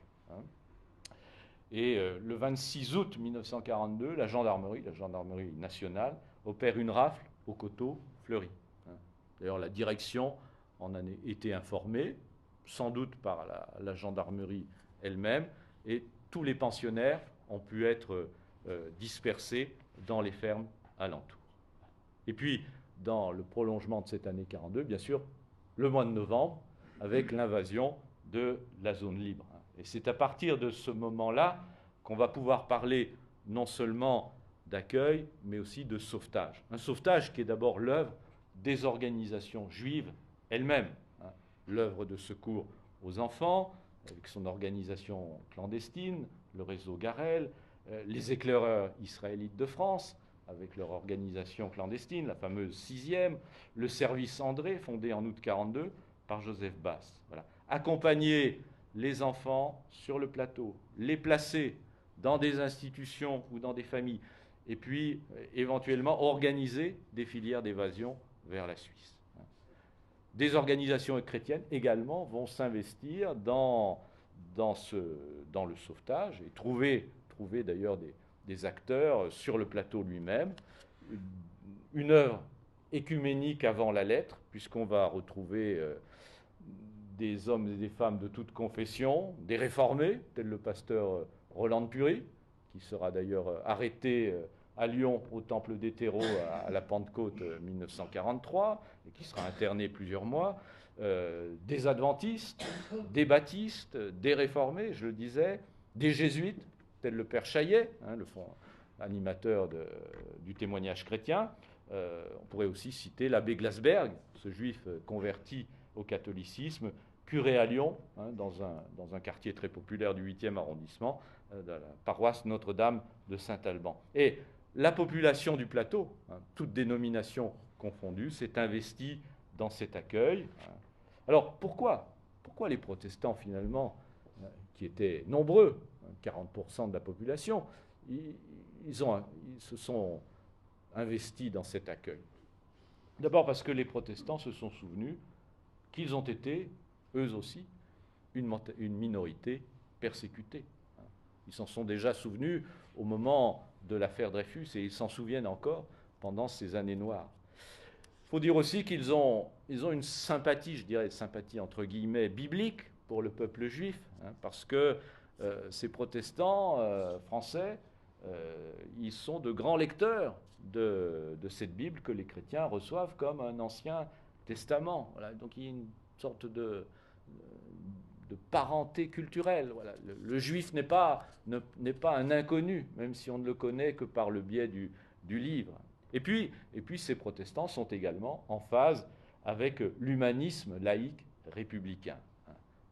Et le 26 août 1942, la gendarmerie nationale, opère une rafle au coteau Fleury. D'ailleurs, la direction en a été informée, sans doute par la gendarmerie elle-même, et tous les pensionnaires ont pu être dispersés dans les fermes alentours. Et puis, dans le prolongement de cette année 42, bien sûr, le mois de novembre, avec l'invasion de la zone libre. Et c'est à partir de ce moment-là qu'on va pouvoir parler non seulement d'accueil, mais aussi de sauvetage. Un sauvetage qui est d'abord l'œuvre des organisations juives elles-mêmes. L'œuvre de secours aux enfants, avec son organisation clandestine, le réseau Garel, les éclaireurs israélites de France, avec leur organisation clandestine, la fameuse 6e, le service André, fondé en août 1942 par Joseph Bass. Voilà. Accompagner les enfants sur le plateau, les placer dans des institutions ou dans des familles, et puis éventuellement organiser des filières d'évasion vers la Suisse. Des organisations chrétiennes également vont s'investir dans le sauvetage et trouver d'ailleurs des acteurs sur le plateau lui-même. Une œuvre écuménique avant la lettre, puisqu'on va retrouver des hommes et des femmes de toute confession, des réformés, tel le pasteur Roland de Pury, qui sera d'ailleurs arrêté à Lyon au temple des terreaux à la Pentecôte 1943, et qui sera interné plusieurs mois, des adventistes, des baptistes, des réformés, je le disais, des jésuites, tel le père Chaillet, le animateur du témoignage chrétien. On pourrait aussi citer l'abbé Glasberg, ce juif converti au catholicisme, curé à Lyon, dans un quartier très populaire du 8e arrondissement, de la paroisse Notre-Dame de Saint-Alban. Et la population du plateau, toutes dénominations confondues, s'est investie dans cet accueil. Alors pourquoi les protestants, finalement, qui étaient nombreux, 40% de la population, ils se sont investis dans cet accueil? D'abord parce que les protestants se sont souvenus qu'ils ont été, eux aussi, une minorité persécutée. Ils s'en sont déjà souvenus au moment de l'affaire Dreyfus et ils s'en souviennent encore pendant ces années noires. Il faut dire aussi qu'ils ont une sympathie, je dirais sympathie entre guillemets, biblique pour le peuple juif, parce que ces protestants français, ils sont de grands lecteurs de cette Bible que les chrétiens reçoivent comme un ancien testament. Voilà. Donc il y a une sorte de parenté culturelle. Voilà. Le juif n'est pas un inconnu, même si on ne le connaît que par le biais du livre. Et puis ces protestants sont également en phase avec l'humanisme laïque républicain.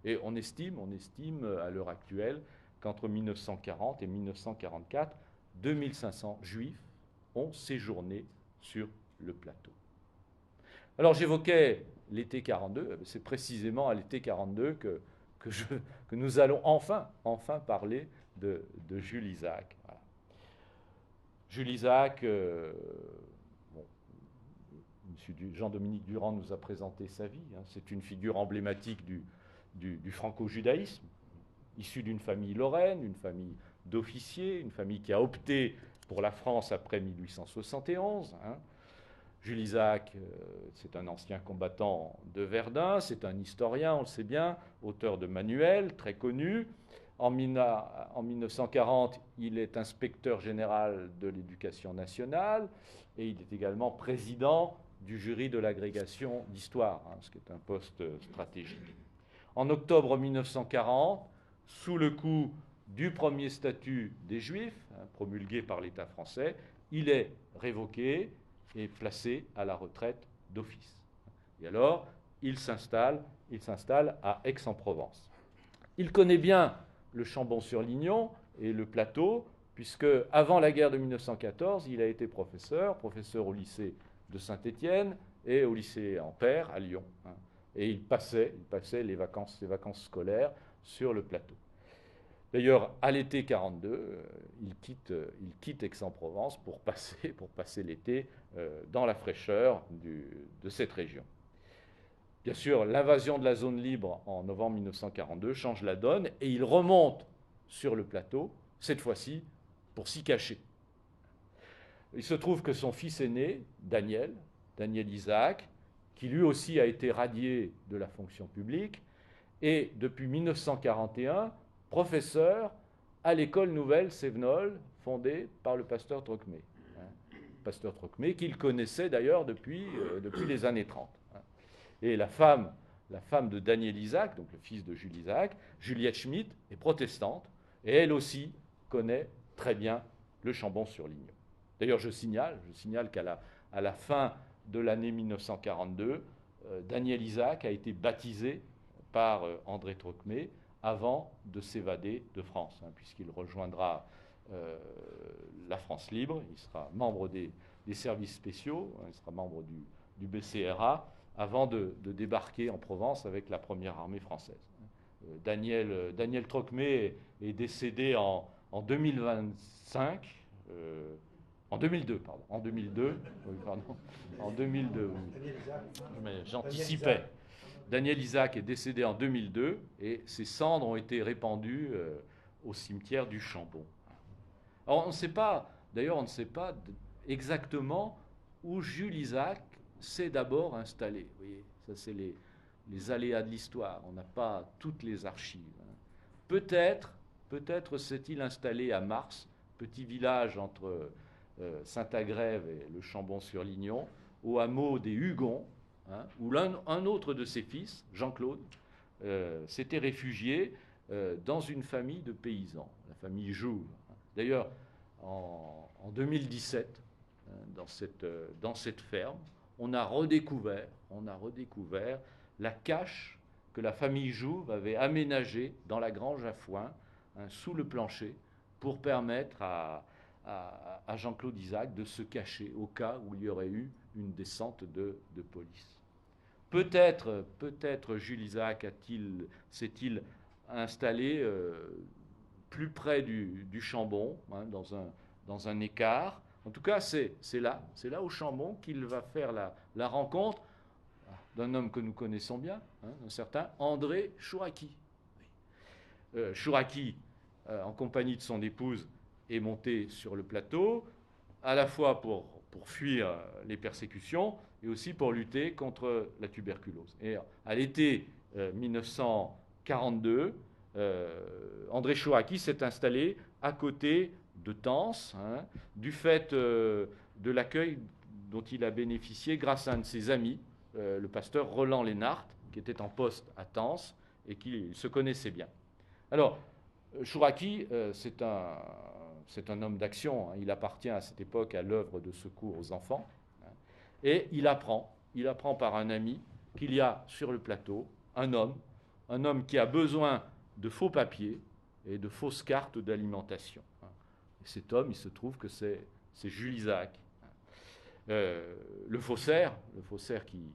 Et on estime à l'heure actuelle qu'entre 1940 et 1944, 2500 juifs ont séjourné sur le plateau. Alors j'évoquais l'été 42, c'est précisément à l'été 42 que nous allons enfin parler de Jules Isaac. Voilà. Jules Isaac, bon, Jean-Dominique Durand nous a présenté sa vie. Hein. C'est une figure emblématique du franco-judaïsme, issu d'une famille lorraine, une famille d'officiers, une famille qui a opté pour la France après 1871. Hein. Jules Isaac, c'est un ancien combattant de Verdun, c'est un historien, on le sait bien, auteur de manuels très connus. En 1940, il est inspecteur général de l'éducation nationale et il est également président du jury de l'agrégation d'histoire, hein, ce qui est un poste stratégique. En octobre 1940, sous le coup du premier statut des Juifs, hein, promulgué par l'État français, il est révoqué et placé à la retraite d'office. Et alors, il s'installe à Aix-en-Provence. Il connaît bien le Chambon-sur-Lignon et le plateau, puisque avant la guerre de 1914, il a été professeur au lycée de Saint-Étienne et au lycée Ampère à Lyon. Hein. Et il passait ses vacances scolaires sur le plateau. D'ailleurs, à l'été 42, il quitte Aix-en-Provence pour passer l'été dans la fraîcheur de cette région. Bien sûr, l'invasion de la zone libre en novembre 1942 change la donne et il remonte sur le plateau, cette fois-ci pour s'y cacher. Il se trouve que son fils aîné, Daniel Isaac, qui lui aussi a été radié de la fonction publique, est depuis 1941 professeur à l'école nouvelle Sévenol, fondée par le pasteur Trocmé. Pasteur Trocmé, qu'il connaissait d'ailleurs depuis les années 30. Et la femme de Daniel Isaac, donc le fils de Jules Isaac, Juliette Schmitt, est protestante, et elle aussi connaît très bien le Chambon-sur-Lignon. D'ailleurs, je signale qu'à la fin de l'année 1942, Daniel Isaac a été baptisé par André Trocmé avant de s'évader de France, hein, puisqu'il rejoindra la France libre, il sera membre des services spéciaux, hein, il sera membre du BCRA, avant de débarquer en Provence avec la première armée française. Daniel Trocmé est décédé en 2025, en 2002, pardon. En 2002, oui, pardon. En 2002, oui. Mais j'anticipais. Daniel Isaac est décédé en 2002 et ses cendres ont été répandues au cimetière du Chambon. Alors on ne sait pas exactement où Jules Isaac s'est d'abord installé. Vous voyez, ça c'est les aléas de l'histoire. On n'a pas toutes les archives. Peut-être s'est-il installé à Mars, petit village entre Saint-Agrève et le Chambon-sur-Lignon, au hameau des Hugons, hein, où un autre de ses fils, Jean-Claude, s'était réfugié dans une famille de paysans, la famille Jouve. D'ailleurs, en 2017, dans cette ferme, on a redécouvert la cache que la famille Jouve avait aménagée dans la grange à foin, hein, sous le plancher, pour permettre à Jean-Claude Isaac de se cacher au cas où il y aurait eu une descente de police. Peut-être Jules Isaac s'est-il installé plus près du Chambon, hein, dans un écart. En tout cas, c'est là au Chambon qu'il va faire la rencontre d'un homme que nous connaissons bien, hein, un certain André Chouraqui. Chouraqui, en compagnie de son épouse, est monté sur le plateau, à la fois pour fuir les persécutions et aussi pour lutter contre la tuberculose. Et à l'été 1942, André Chouraqui s'est installé à côté de Tence, hein, du fait de l'accueil dont il a bénéficié grâce à un de ses amis, le pasteur Roland Lénart, qui était en poste à Tence et qui se connaissait bien. Alors, Chouraqui, c'est un homme d'action, hein, il appartient à cette époque à l'œuvre de secours aux enfants, hein, et il apprend par un ami qu'il y a sur le plateau un homme qui a besoin de faux papiers et de fausses cartes d'alimentation. Et cet homme, il se trouve que c'est Jules Isaac. Le faussaire qui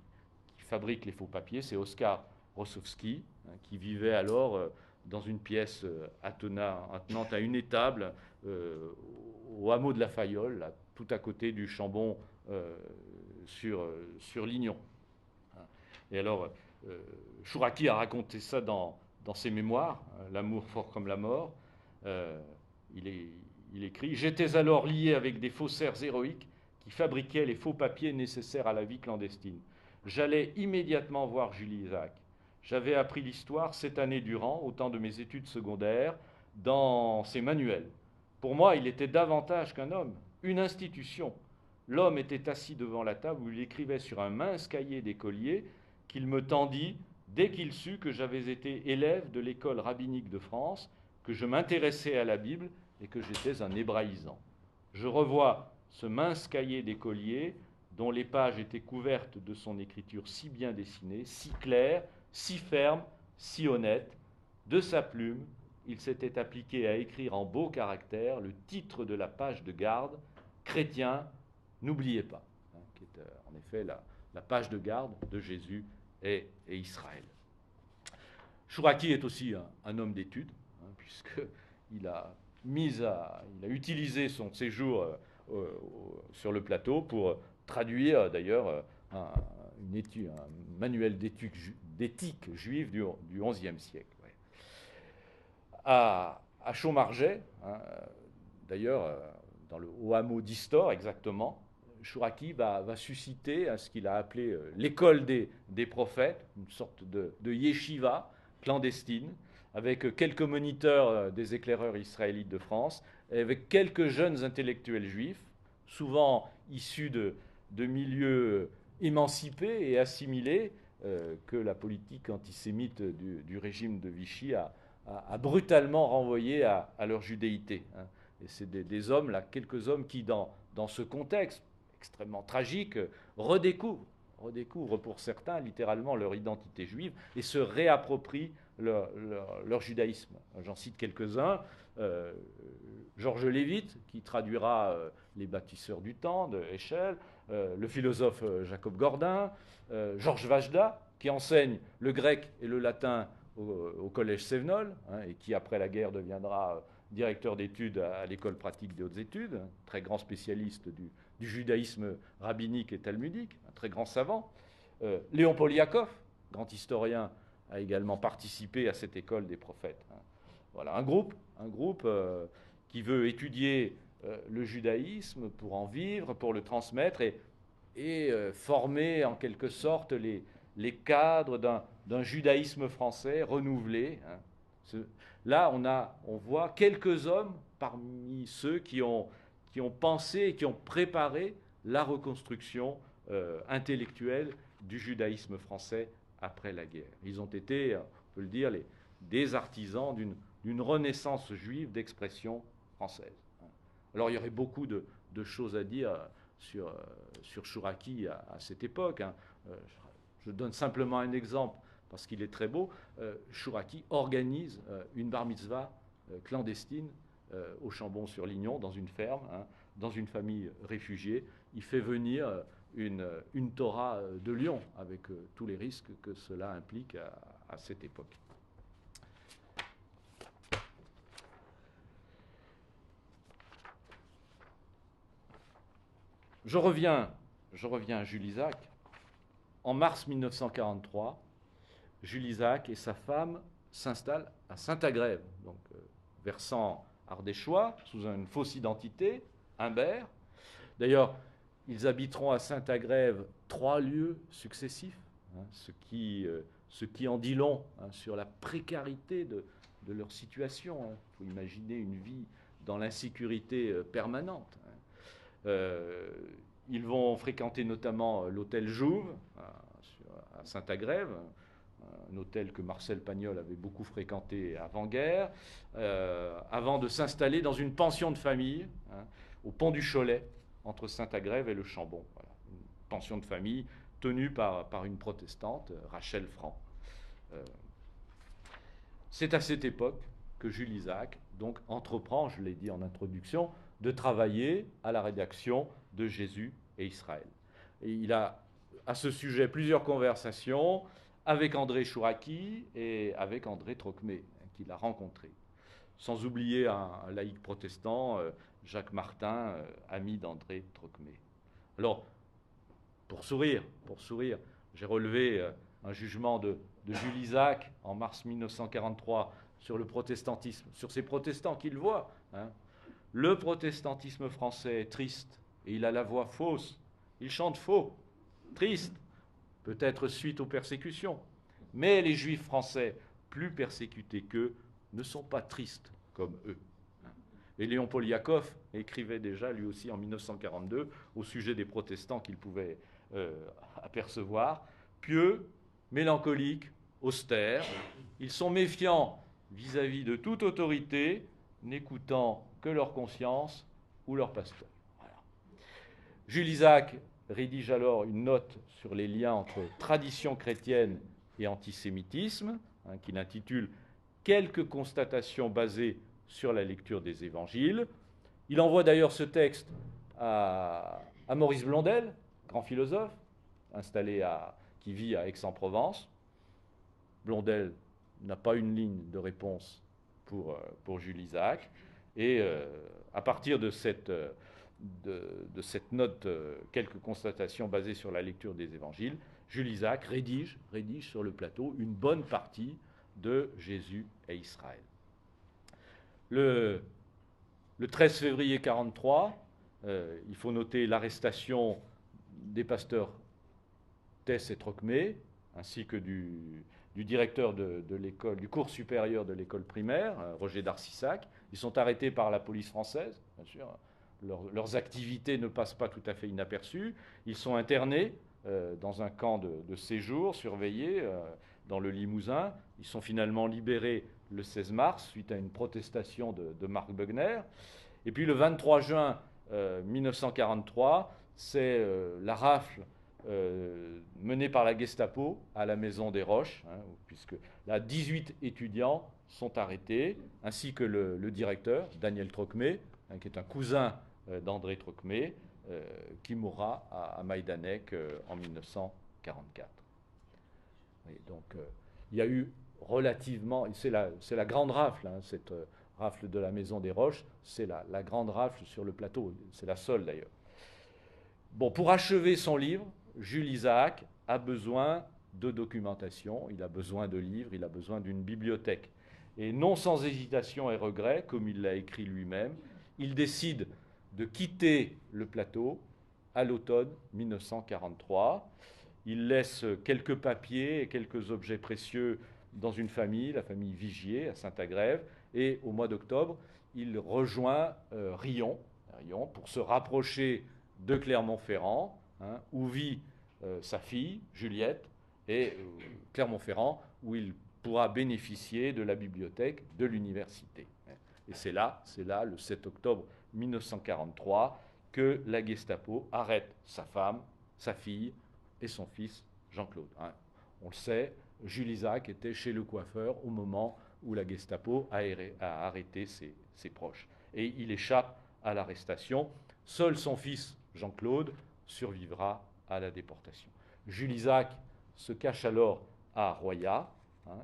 fabrique les faux papiers, c'est Oskar Rossowski, hein, qui vivait alors dans une pièce attenant à une étable au hameau de la Fayolle, là, tout à côté du Chambon sur Lignon. Et alors, Chouraqui a raconté ça dans ses mémoires, L'amour fort comme la mort. Il écrit « J'étais alors lié avec des faussaires héroïques qui fabriquaient les faux papiers nécessaires à la vie clandestine. J'allais immédiatement voir Jules Isaac. J'avais appris l'histoire 7 années durant, au temps de mes études secondaires, dans ses manuels. Pour moi, il était davantage qu'un homme, une institution. L'homme était assis devant la table où il écrivait sur un mince cahier d'écolier qu'il me tendit dès qu'il sut que j'avais été élève de l'école rabbinique de France, que je m'intéressais à la Bible et que j'étais un hébraïsant. Je revois ce mince cahier d'écolier dont les pages étaient couvertes de son écriture si bien dessinée, si claire, si ferme, si honnête. De sa plume, il s'était appliqué à écrire en beaux caractères le titre de la page de garde, « Chrétiens, n'oubliez pas », hein, qui est en effet la page de garde de Jésus et Israël. Chouraqui est aussi un homme d'études, hein, puisqu'il a utilisé son séjour sur le plateau pour traduire d'ailleurs un manuel d'éthique juive du XIe siècle. Ouais. À Chaumarget, hein, d'ailleurs au hameau d'Istor exactement, Chouraqui va susciter ce qu'il a appelé l'école des prophètes, une sorte de yeshiva clandestine, avec quelques moniteurs des éclaireurs israélites de France, et avec quelques jeunes intellectuels juifs, souvent issus de milieux émancipés et assimilés, que la politique antisémite du régime de Vichy a brutalement renvoyés à leur judéité. Hein. Et c'est des hommes, là, quelques hommes qui, dans ce contexte extrêmement tragique, redécouvrent pour certains littéralement leur identité juive et se réapproprient leur judaïsme. J'en cite quelques-uns. Georges Lévite, qui traduira Les bâtisseurs du temps de Heschel, le philosophe Jacob Gordin, Georges Vajda, qui enseigne le grec et le latin au collège Sévenol, hein, et qui après la guerre deviendra directeur d'études à l'école pratique des hautes études, un très grand spécialiste du judaïsme rabbinique et talmudique, un très grand savant. Léon Poliakov, grand historien, a également participé à cette école des prophètes. Voilà, un groupe qui veut étudier le judaïsme pour en vivre, pour le transmettre et former en quelque sorte les cadres d'un judaïsme français renouvelé. Hein. Là, on voit quelques hommes parmi ceux qui ont pensé et qui ont préparé la reconstruction intellectuelle du judaïsme français après la guerre. Ils ont été, on peut le dire, des artisans d'une renaissance juive d'expression française. Alors il y aurait beaucoup de choses à dire sur Chouraqui à cette époque. Hein. Je donne simplement un exemple parce qu'il est très beau. Chouraqui organise une bar mitzvah clandestine au Chambon-sur-Lignon, dans une ferme, hein, dans une famille réfugiée. Il fait venir une Torah de Lyon, avec tous les risques que cela implique à cette époque. Je reviens à Jules Isaac. En mars 1943, Jules Isaac et sa femme s'installent à Saint-Agrève, donc versant ardéchois, sous une fausse identité, Humbert. D'ailleurs, ils habiteront à Saint-Agrève 3 lieux successifs, hein, ce qui en dit long, hein, sur la précarité de leur situation. Il faut imaginer une vie dans l'insécurité permanente. Ils vont fréquenter notamment l'hôtel Jouve à Saint-Agrève, un hôtel que Marcel Pagnol avait beaucoup fréquenté avant-guerre, avant de s'installer dans une pension de famille, hein, au pont du Cholet, entre Saint-Agrève et le Chambon. Voilà, une pension de famille tenue par une protestante, Rachel Franc. C'est à cette époque que Jules Isaac donc entreprend, je l'ai dit en introduction, de travailler à la rédaction de Jésus et Israël. Et il a à ce sujet plusieurs conversations avec André Chouraki et avec André Trocmé, qu'il a rencontré. Sans oublier un laïc protestant, Jacques Martin, ami d'André Trocmé. Alors, pour sourire, j'ai relevé un jugement de Jules Isaac en mars 1943 sur le protestantisme, sur ces protestants qu'il voit. Hein. Le protestantisme français est triste et il a la voix fausse. Il chante faux, triste, peut-être suite aux persécutions. Mais les juifs français, plus persécutés qu'eux, ne sont pas tristes comme eux. Et Léon Poliakov écrivait déjà, lui aussi, en 1942, au sujet des protestants qu'il pouvait apercevoir, pieux, mélancoliques, austères. Ils sont méfiants vis-à-vis de toute autorité, n'écoutant que leur conscience ou leur pasteur. Voilà. Jules Isaac rédige alors une note sur les liens entre tradition chrétienne et antisémitisme, qu'il intitule « Quelques constatations basées sur la lecture des évangiles ». Il envoie d'ailleurs ce texte à Maurice Blondel, grand philosophe, qui vit à Aix-en-Provence. Blondel n'a pas une ligne de réponse pour Jules Isaac. Et à partir de cette note, quelques constatations basées sur la lecture des évangiles, Jules Isaac rédige sur le plateau une bonne partie de Jésus et Israël. Le 13 février 1943, il faut noter l'arrestation des pasteurs Tess et Trocmé, ainsi que du directeur de l'école, du cours supérieur de l'école primaire, Roger d'Arcissac. Ils sont arrêtés par la police française, bien sûr. Leurs activités ne passent pas tout à fait inaperçues. Ils sont internés dans un camp de séjour, surveillé, dans le Limousin. Ils sont finalement libérés le 16 mars, suite à une protestation de Marc Bugner. Et puis le 23 juin 1943, c'est la rafle menée par la Gestapo à la Maison des Roches, puisque là, 18 étudiants sont arrêtés, ainsi que le directeur, Daniel Trocmé, qui est un cousin d'André Trocmé, qui mourra à Majdanek en 1944. Et donc, il y a eu relativement, c'est la grande rafle, cette rafle de la Maison des Roches, c'est la grande rafle sur le plateau, c'est la seule d'ailleurs. Bon, pour achever son livre, Jules Isaac a besoin de documentation, il a besoin de livres, il a besoin d'une bibliothèque. Et non sans hésitation et regret, comme il l'a écrit lui-même, il décide de quitter le plateau à l'automne 1943. Il laisse quelques papiers et quelques objets précieux dans une famille, la famille Vigier à Saint-Agrève, et au mois d'octobre, il rejoint Riom pour se rapprocher de Clermont-Ferrand, où vit sa fille, Juliette, et Clermont-Ferrand, où il pourra bénéficier de la bibliothèque de l'université. Et c'est là, le 7 octobre 1943, que la Gestapo arrête sa femme, sa fille et son fils Jean-Claude. On le sait, Jules Isaac était chez le coiffeur au moment où la Gestapo a arrêté ses proches. Et il échappe à l'arrestation. Seul son fils Jean-Claude survivra à la déportation. Jules Isaac se cache alors à Royat.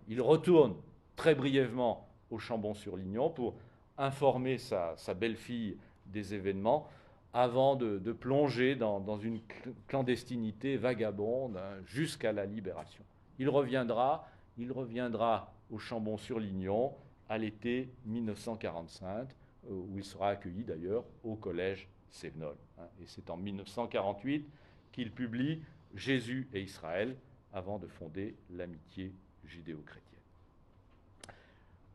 Il retourne très brièvement au Chambon-sur-Lignon pour informer sa belle-fille des événements avant de plonger dans une clandestinité vagabonde jusqu'à la libération. Il reviendra au Chambon-sur-Lignon à l'été 1945, où il sera accueilli d'ailleurs au collège Sévenol. Et c'est en 1948 qu'il publie Jésus et Israël avant de fonder l'amitié judéo-chrétienne.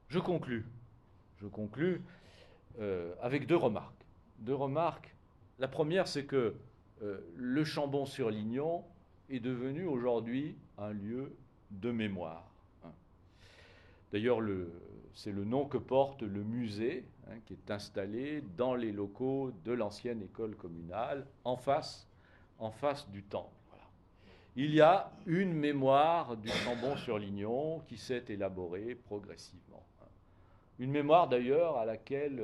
Je conclus avec deux remarques. La première, c'est que le Chambon-sur-Lignon est devenu aujourd'hui un lieu de mémoire. D'ailleurs, c'est le nom que porte le musée, qui est installé dans les locaux de l'ancienne école communale, en face du temple. Voilà. Il y a une mémoire du Chambon-sur-Lignon qui s'est élaborée progressivement. Une mémoire d'ailleurs à laquelle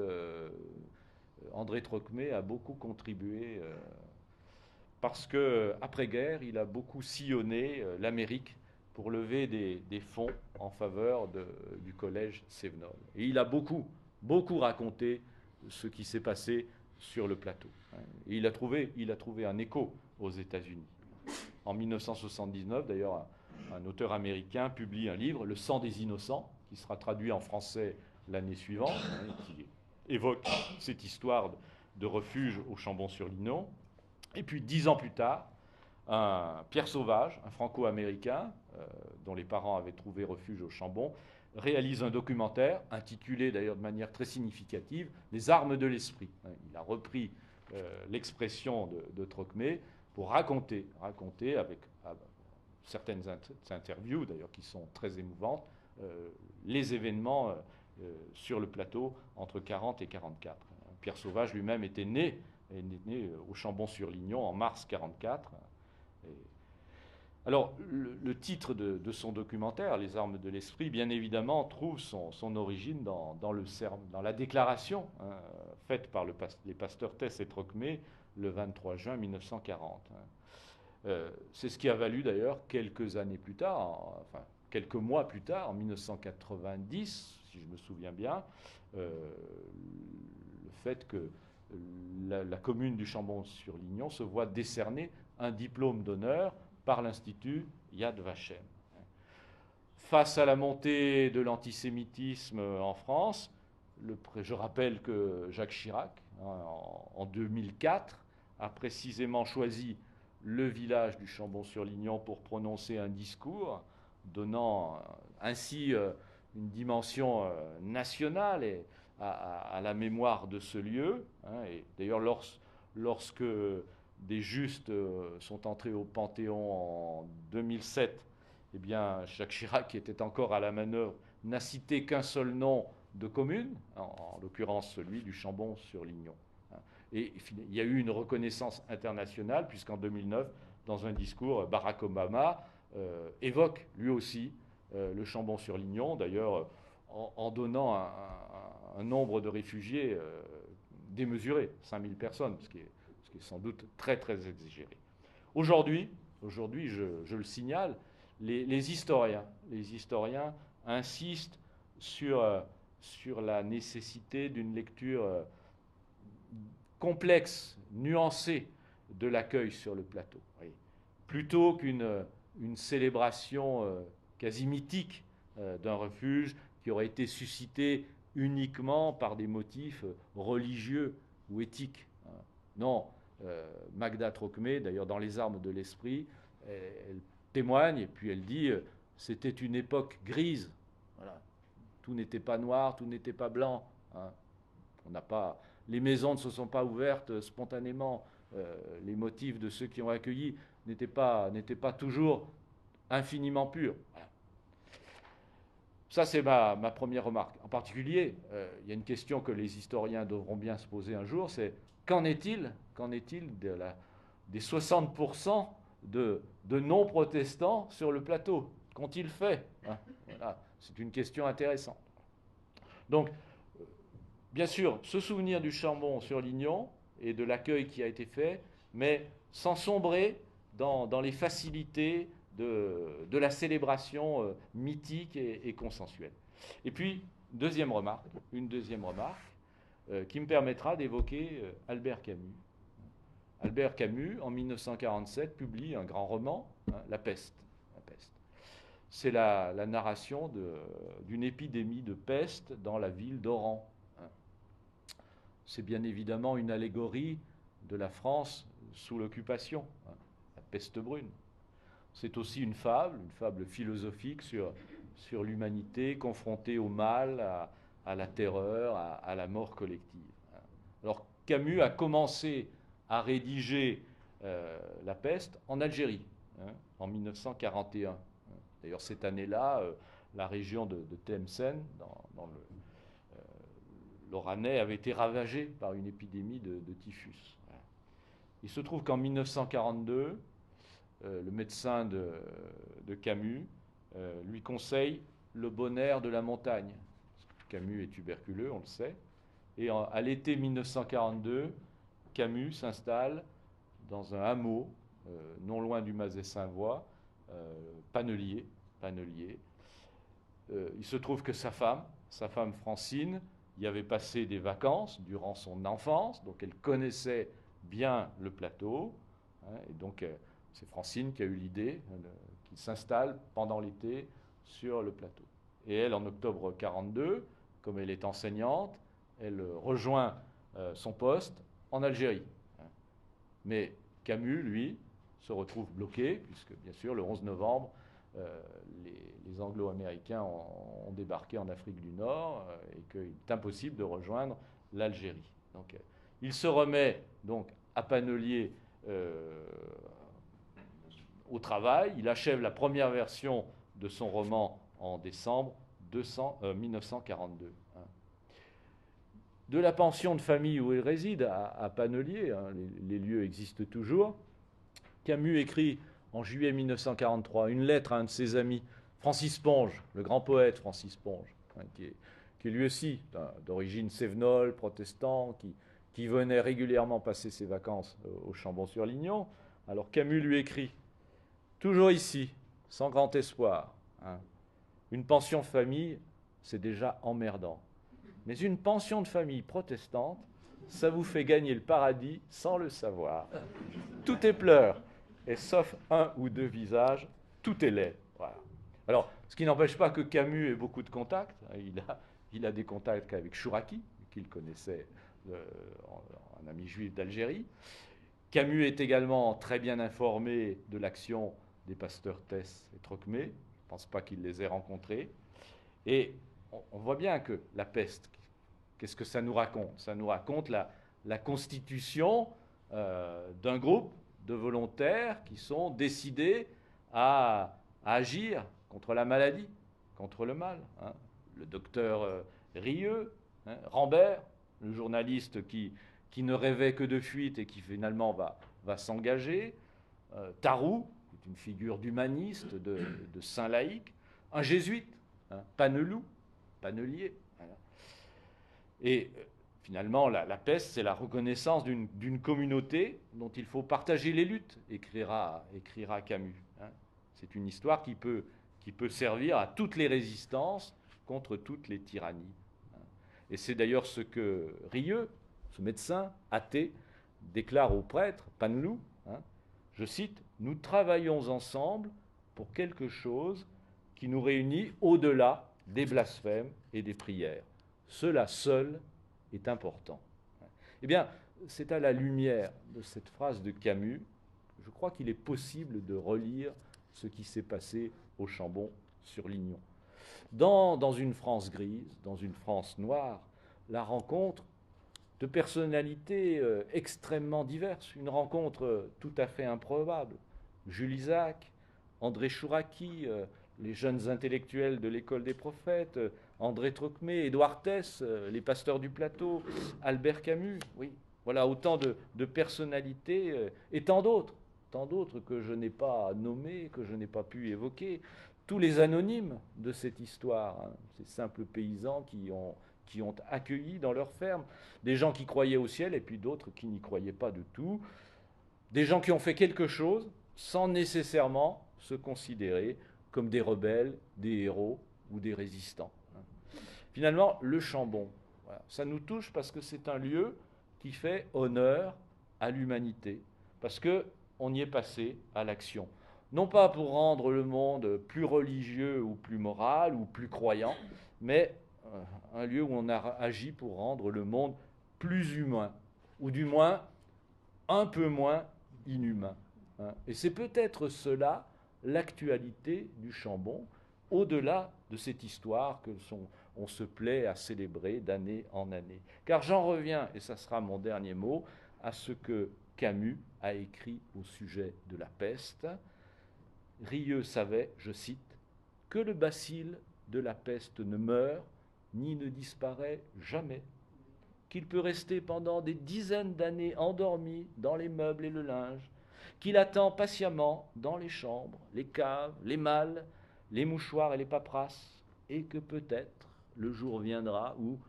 André Trocmé a beaucoup contribué parce qu'après-guerre, il a beaucoup sillonné l'Amérique pour lever des fonds en faveur du collège Sévenol. Et il a beaucoup raconté ce qui s'est passé sur le plateau. Et il a trouvé un écho aux États-Unis. En 1979, d'ailleurs, un auteur américain publie un livre, Le sang des innocents, qui sera traduit en français l'année suivante, qui évoque cette histoire de refuge au Chambon-sur-Lignon. Et puis 10 ans plus tard, Pierre Sauvage, un franco-américain, dont les parents avaient trouvé refuge au Chambon, réalise un documentaire, intitulé d'ailleurs de manière très significative, Les armes de l'esprit. Il a repris l'expression de Trocmé pour raconter avec certaines interviews, d'ailleurs qui sont très émouvantes, les événements sur le plateau entre 40 et 44. Pierre Sauvage lui-même était né au Chambon-sur-Lignon en mars 44. Alors, le titre de son documentaire, Les armes de l'esprit, bien évidemment, trouve son origine dans la déclaration faite par les pasteurs Tess et Trocmé le 23 juin 1940. C'est ce qui a valu d'ailleurs quelques années plus tard, quelques mois plus tard, en 1990, si je me souviens bien, le fait que la commune du Chambon-sur-Lignon se voit décerner un diplôme d'honneur par l'Institut Yad Vashem. Face à la montée de l'antisémitisme en France, je rappelle que Jacques Chirac, en 2004, a précisément choisi le village du Chambon-sur-Lignon pour prononcer un discours, donnant ainsi une dimension nationale à la mémoire de ce lieu. Et d'ailleurs, lorsque des justes sont entrés au Panthéon en 2007, eh bien, Jacques Chirac, qui était encore à la manœuvre, n'a cité qu'un seul nom de commune, en l'occurrence celui du Chambon-sur-Lignon. Et il y a eu une reconnaissance internationale, puisqu'en 2009, dans un discours, Barack Obama évoque lui aussi le Chambon-sur-Lignon, d'ailleurs en donnant un nombre de réfugiés démesuré, 5000 personnes, ce qui est sans doute très très exagéré. Aujourd'hui, je le signale, les historiens insistent sur la nécessité d'une lecture complexe, nuancée de l'accueil sur le plateau. Oui. Plutôt qu'une célébration quasi mythique d'un refuge qui aurait été suscité uniquement par des motifs religieux ou éthiques. Non, Magda Trocmé, d'ailleurs dans Les armes de l'esprit, elle témoigne et puis elle dit c'était une époque grise. Voilà. Tout n'était pas noir, tout n'était pas blanc. Les maisons ne se sont pas ouvertes spontanément. Les motifs de ceux qui ont accueilli n'étaient pas toujours infiniment purs. Voilà. Ça, c'est ma première remarque. En particulier, il y a une question que les historiens devront bien se poser un jour, c'est qu'en est-il des 60% de non-protestants sur le plateau? Qu'ont-ils fait? Voilà. C'est une question intéressante. Donc, bien sûr, se souvenir du Chambon-sur-Lignon et de l'accueil qui a été fait, mais sans sombrer dans les facilités de la célébration mythique et consensuelle. Et puis, une deuxième remarque qui me permettra d'évoquer Albert Camus. Albert Camus, en 1947, publie un grand roman, La peste. C'est la narration d'une épidémie de peste dans la ville d'Oran. C'est bien évidemment une allégorie de la France sous l'occupation, la peste brune. C'est aussi une fable philosophique sur l'humanité confrontée au mal, à la terreur, à la mort collective. Alors Camus a commencé à rédiger La peste en Algérie, en 1941. D'ailleurs, cette année-là, la région de Tlemcen, dans l'Oranais, avait été ravagée par une épidémie de typhus. Il se trouve qu'en 1942, le médecin de Camus lui conseille le bon air de la montagne. Camus est tuberculeux, on le sait. Et à l'été 1942, Camus s'installe dans un hameau, non loin du Mazet-Saint-Voix, Panelier. Il se trouve que sa femme Francine, y avait passé des vacances durant son enfance, donc elle connaissait bien le plateau, hein, et donc c'est Francine qui a eu l'idée qu'il s'installe pendant l'été sur le plateau. Et elle, en octobre 42, comme elle est enseignante, elle rejoint son poste en Algérie. Mais Camus, lui, se retrouve bloqué, puisque bien sûr, le 11 novembre, les Anglo-Américains ont débarqué en Afrique du Nord et qu'il est impossible de rejoindre l'Algérie. Donc, il se remet donc à Panelier au travail. Il achève la première version de son roman en décembre 1942. De la pension de famille où il réside, à Panelier, hein, les lieux existent toujours, Camus écrit en juillet 1943 une lettre à un de ses amis, Francis Ponge, le grand poète Francis Ponge, hein, qui est lui aussi d'origine cévenole, protestant, qui venait régulièrement passer ses vacances au Chambon-sur-Lignon. Alors Camus lui écrit, toujours ici, sans grand espoir, hein, une pension de famille, c'est déjà emmerdant. Mais une pension de famille protestante, ça vous fait gagner le paradis sans le savoir. Tout est pleurs, et sauf un ou deux visages, tout est laid. Voilà. Alors, ce qui n'empêche pas que Camus ait beaucoup de contacts. Il a des contacts avec Chouraki, qu'il connaissait, un ami juif d'Algérie. Camus est également très bien informé de l'action des pasteurs Tess et Trocmé. Je ne pense pas qu'il les ait rencontrés. Et on voit bien que la peste, qu'est-ce que ça nous raconte? Ça nous raconte la constitution d'un groupe de volontaires qui sont décidés à agir contre la maladie, contre le mal. Hein. Le docteur Rieux, hein, Rambert, le journaliste qui ne rêvait que de fuite et qui finalement va s'engager, Tarou, qui est une figure d'humaniste, de saint laïque, un jésuite, hein, Panelier. Voilà. Et finalement, la peste, c'est la reconnaissance d'une communauté dont il faut partager les luttes, écrira Camus. Hein. C'est une histoire qui peut servir à toutes les résistances contre toutes les tyrannies. Hein. Et c'est d'ailleurs ce que Rieux, ce médecin athée, déclare au prêtre Paneloux, hein, je cite, « Nous travaillons ensemble pour quelque chose qui nous réunit au-delà des blasphèmes et des prières. Cela seul est important. » Eh bien, c'est à la lumière de cette phrase de Camus que je crois qu'il est possible de relire ce qui s'est passé au Chambon-sur-Lignon. Dans une France grise, dans une France noire, la rencontre de personnalités extrêmement diverses, une rencontre tout à fait improbable. Jules Isaac, André Chouraki, les jeunes intellectuels de l'école des prophètes, André Trocmé, Édouard Tess, les pasteurs du plateau, Albert Camus, oui, voilà autant de personnalités et tant d'autres que je n'ai pas nommés, que je n'ai pas pu évoquer, tous les anonymes de cette histoire, hein, ces simples paysans qui ont accueilli dans leur ferme, des gens qui croyaient au ciel et puis d'autres qui n'y croyaient pas du tout, des gens qui ont fait quelque chose sans nécessairement se considérer comme des rebelles, des héros ou des résistants. Finalement, le Chambon, voilà, ça nous touche parce que c'est un lieu qui fait honneur à l'humanité, parce qu'on y est passé à l'action. Non pas pour rendre le monde plus religieux ou plus moral ou plus croyant, mais un lieu où on a agi pour rendre le monde plus humain, ou du moins un peu moins inhumain. Et c'est peut-être cela, l'actualité du Chambon, au-delà de cette histoire qu'on se plaît à célébrer d'année en année. Car j'en reviens, et ça sera mon dernier mot, à ce que Camus a écrit au sujet de la peste. Rieux savait, je cite, « que le bacille de la peste ne meurt ni ne disparaît jamais, qu'il peut rester pendant des dizaines d'années endormi dans les meubles et le linge, qu'il attend patiemment dans les chambres, les caves, les malles, les mouchoirs et les paperasses, et que peut-être le jour viendra où,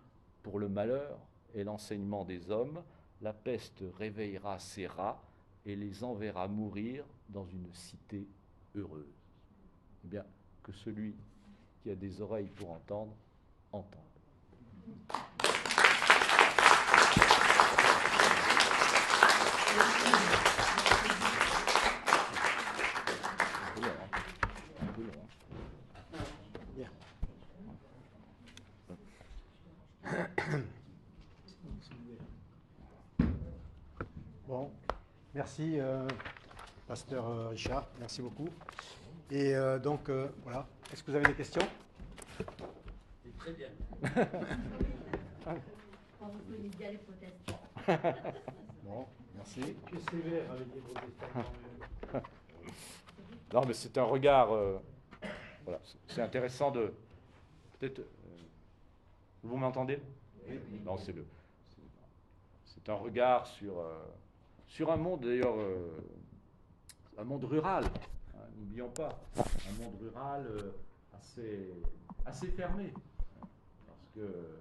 pour le malheur et l'enseignement des hommes, la peste réveillera ses rats et les enverra mourir dans une cité heureuse. Eh bien, que celui qui a des oreilles pour entendre, entende. Bien. Bon, merci, pasteur Richard, merci beaucoup. Et donc, voilà, est-ce que vous avez des questions? Très bien. Quand vous connaissez les protestants. Bon, merci. Tu es sévère avec les protestants quand même. Non, mais c'est un regard. Voilà, c'est intéressant de. Peut-être. Vous m'entendez? Oui. Non, c'est un regard sur un monde, d'ailleurs, un monde rural. Hein, n'oublions pas. Un monde rural assez fermé. Parce que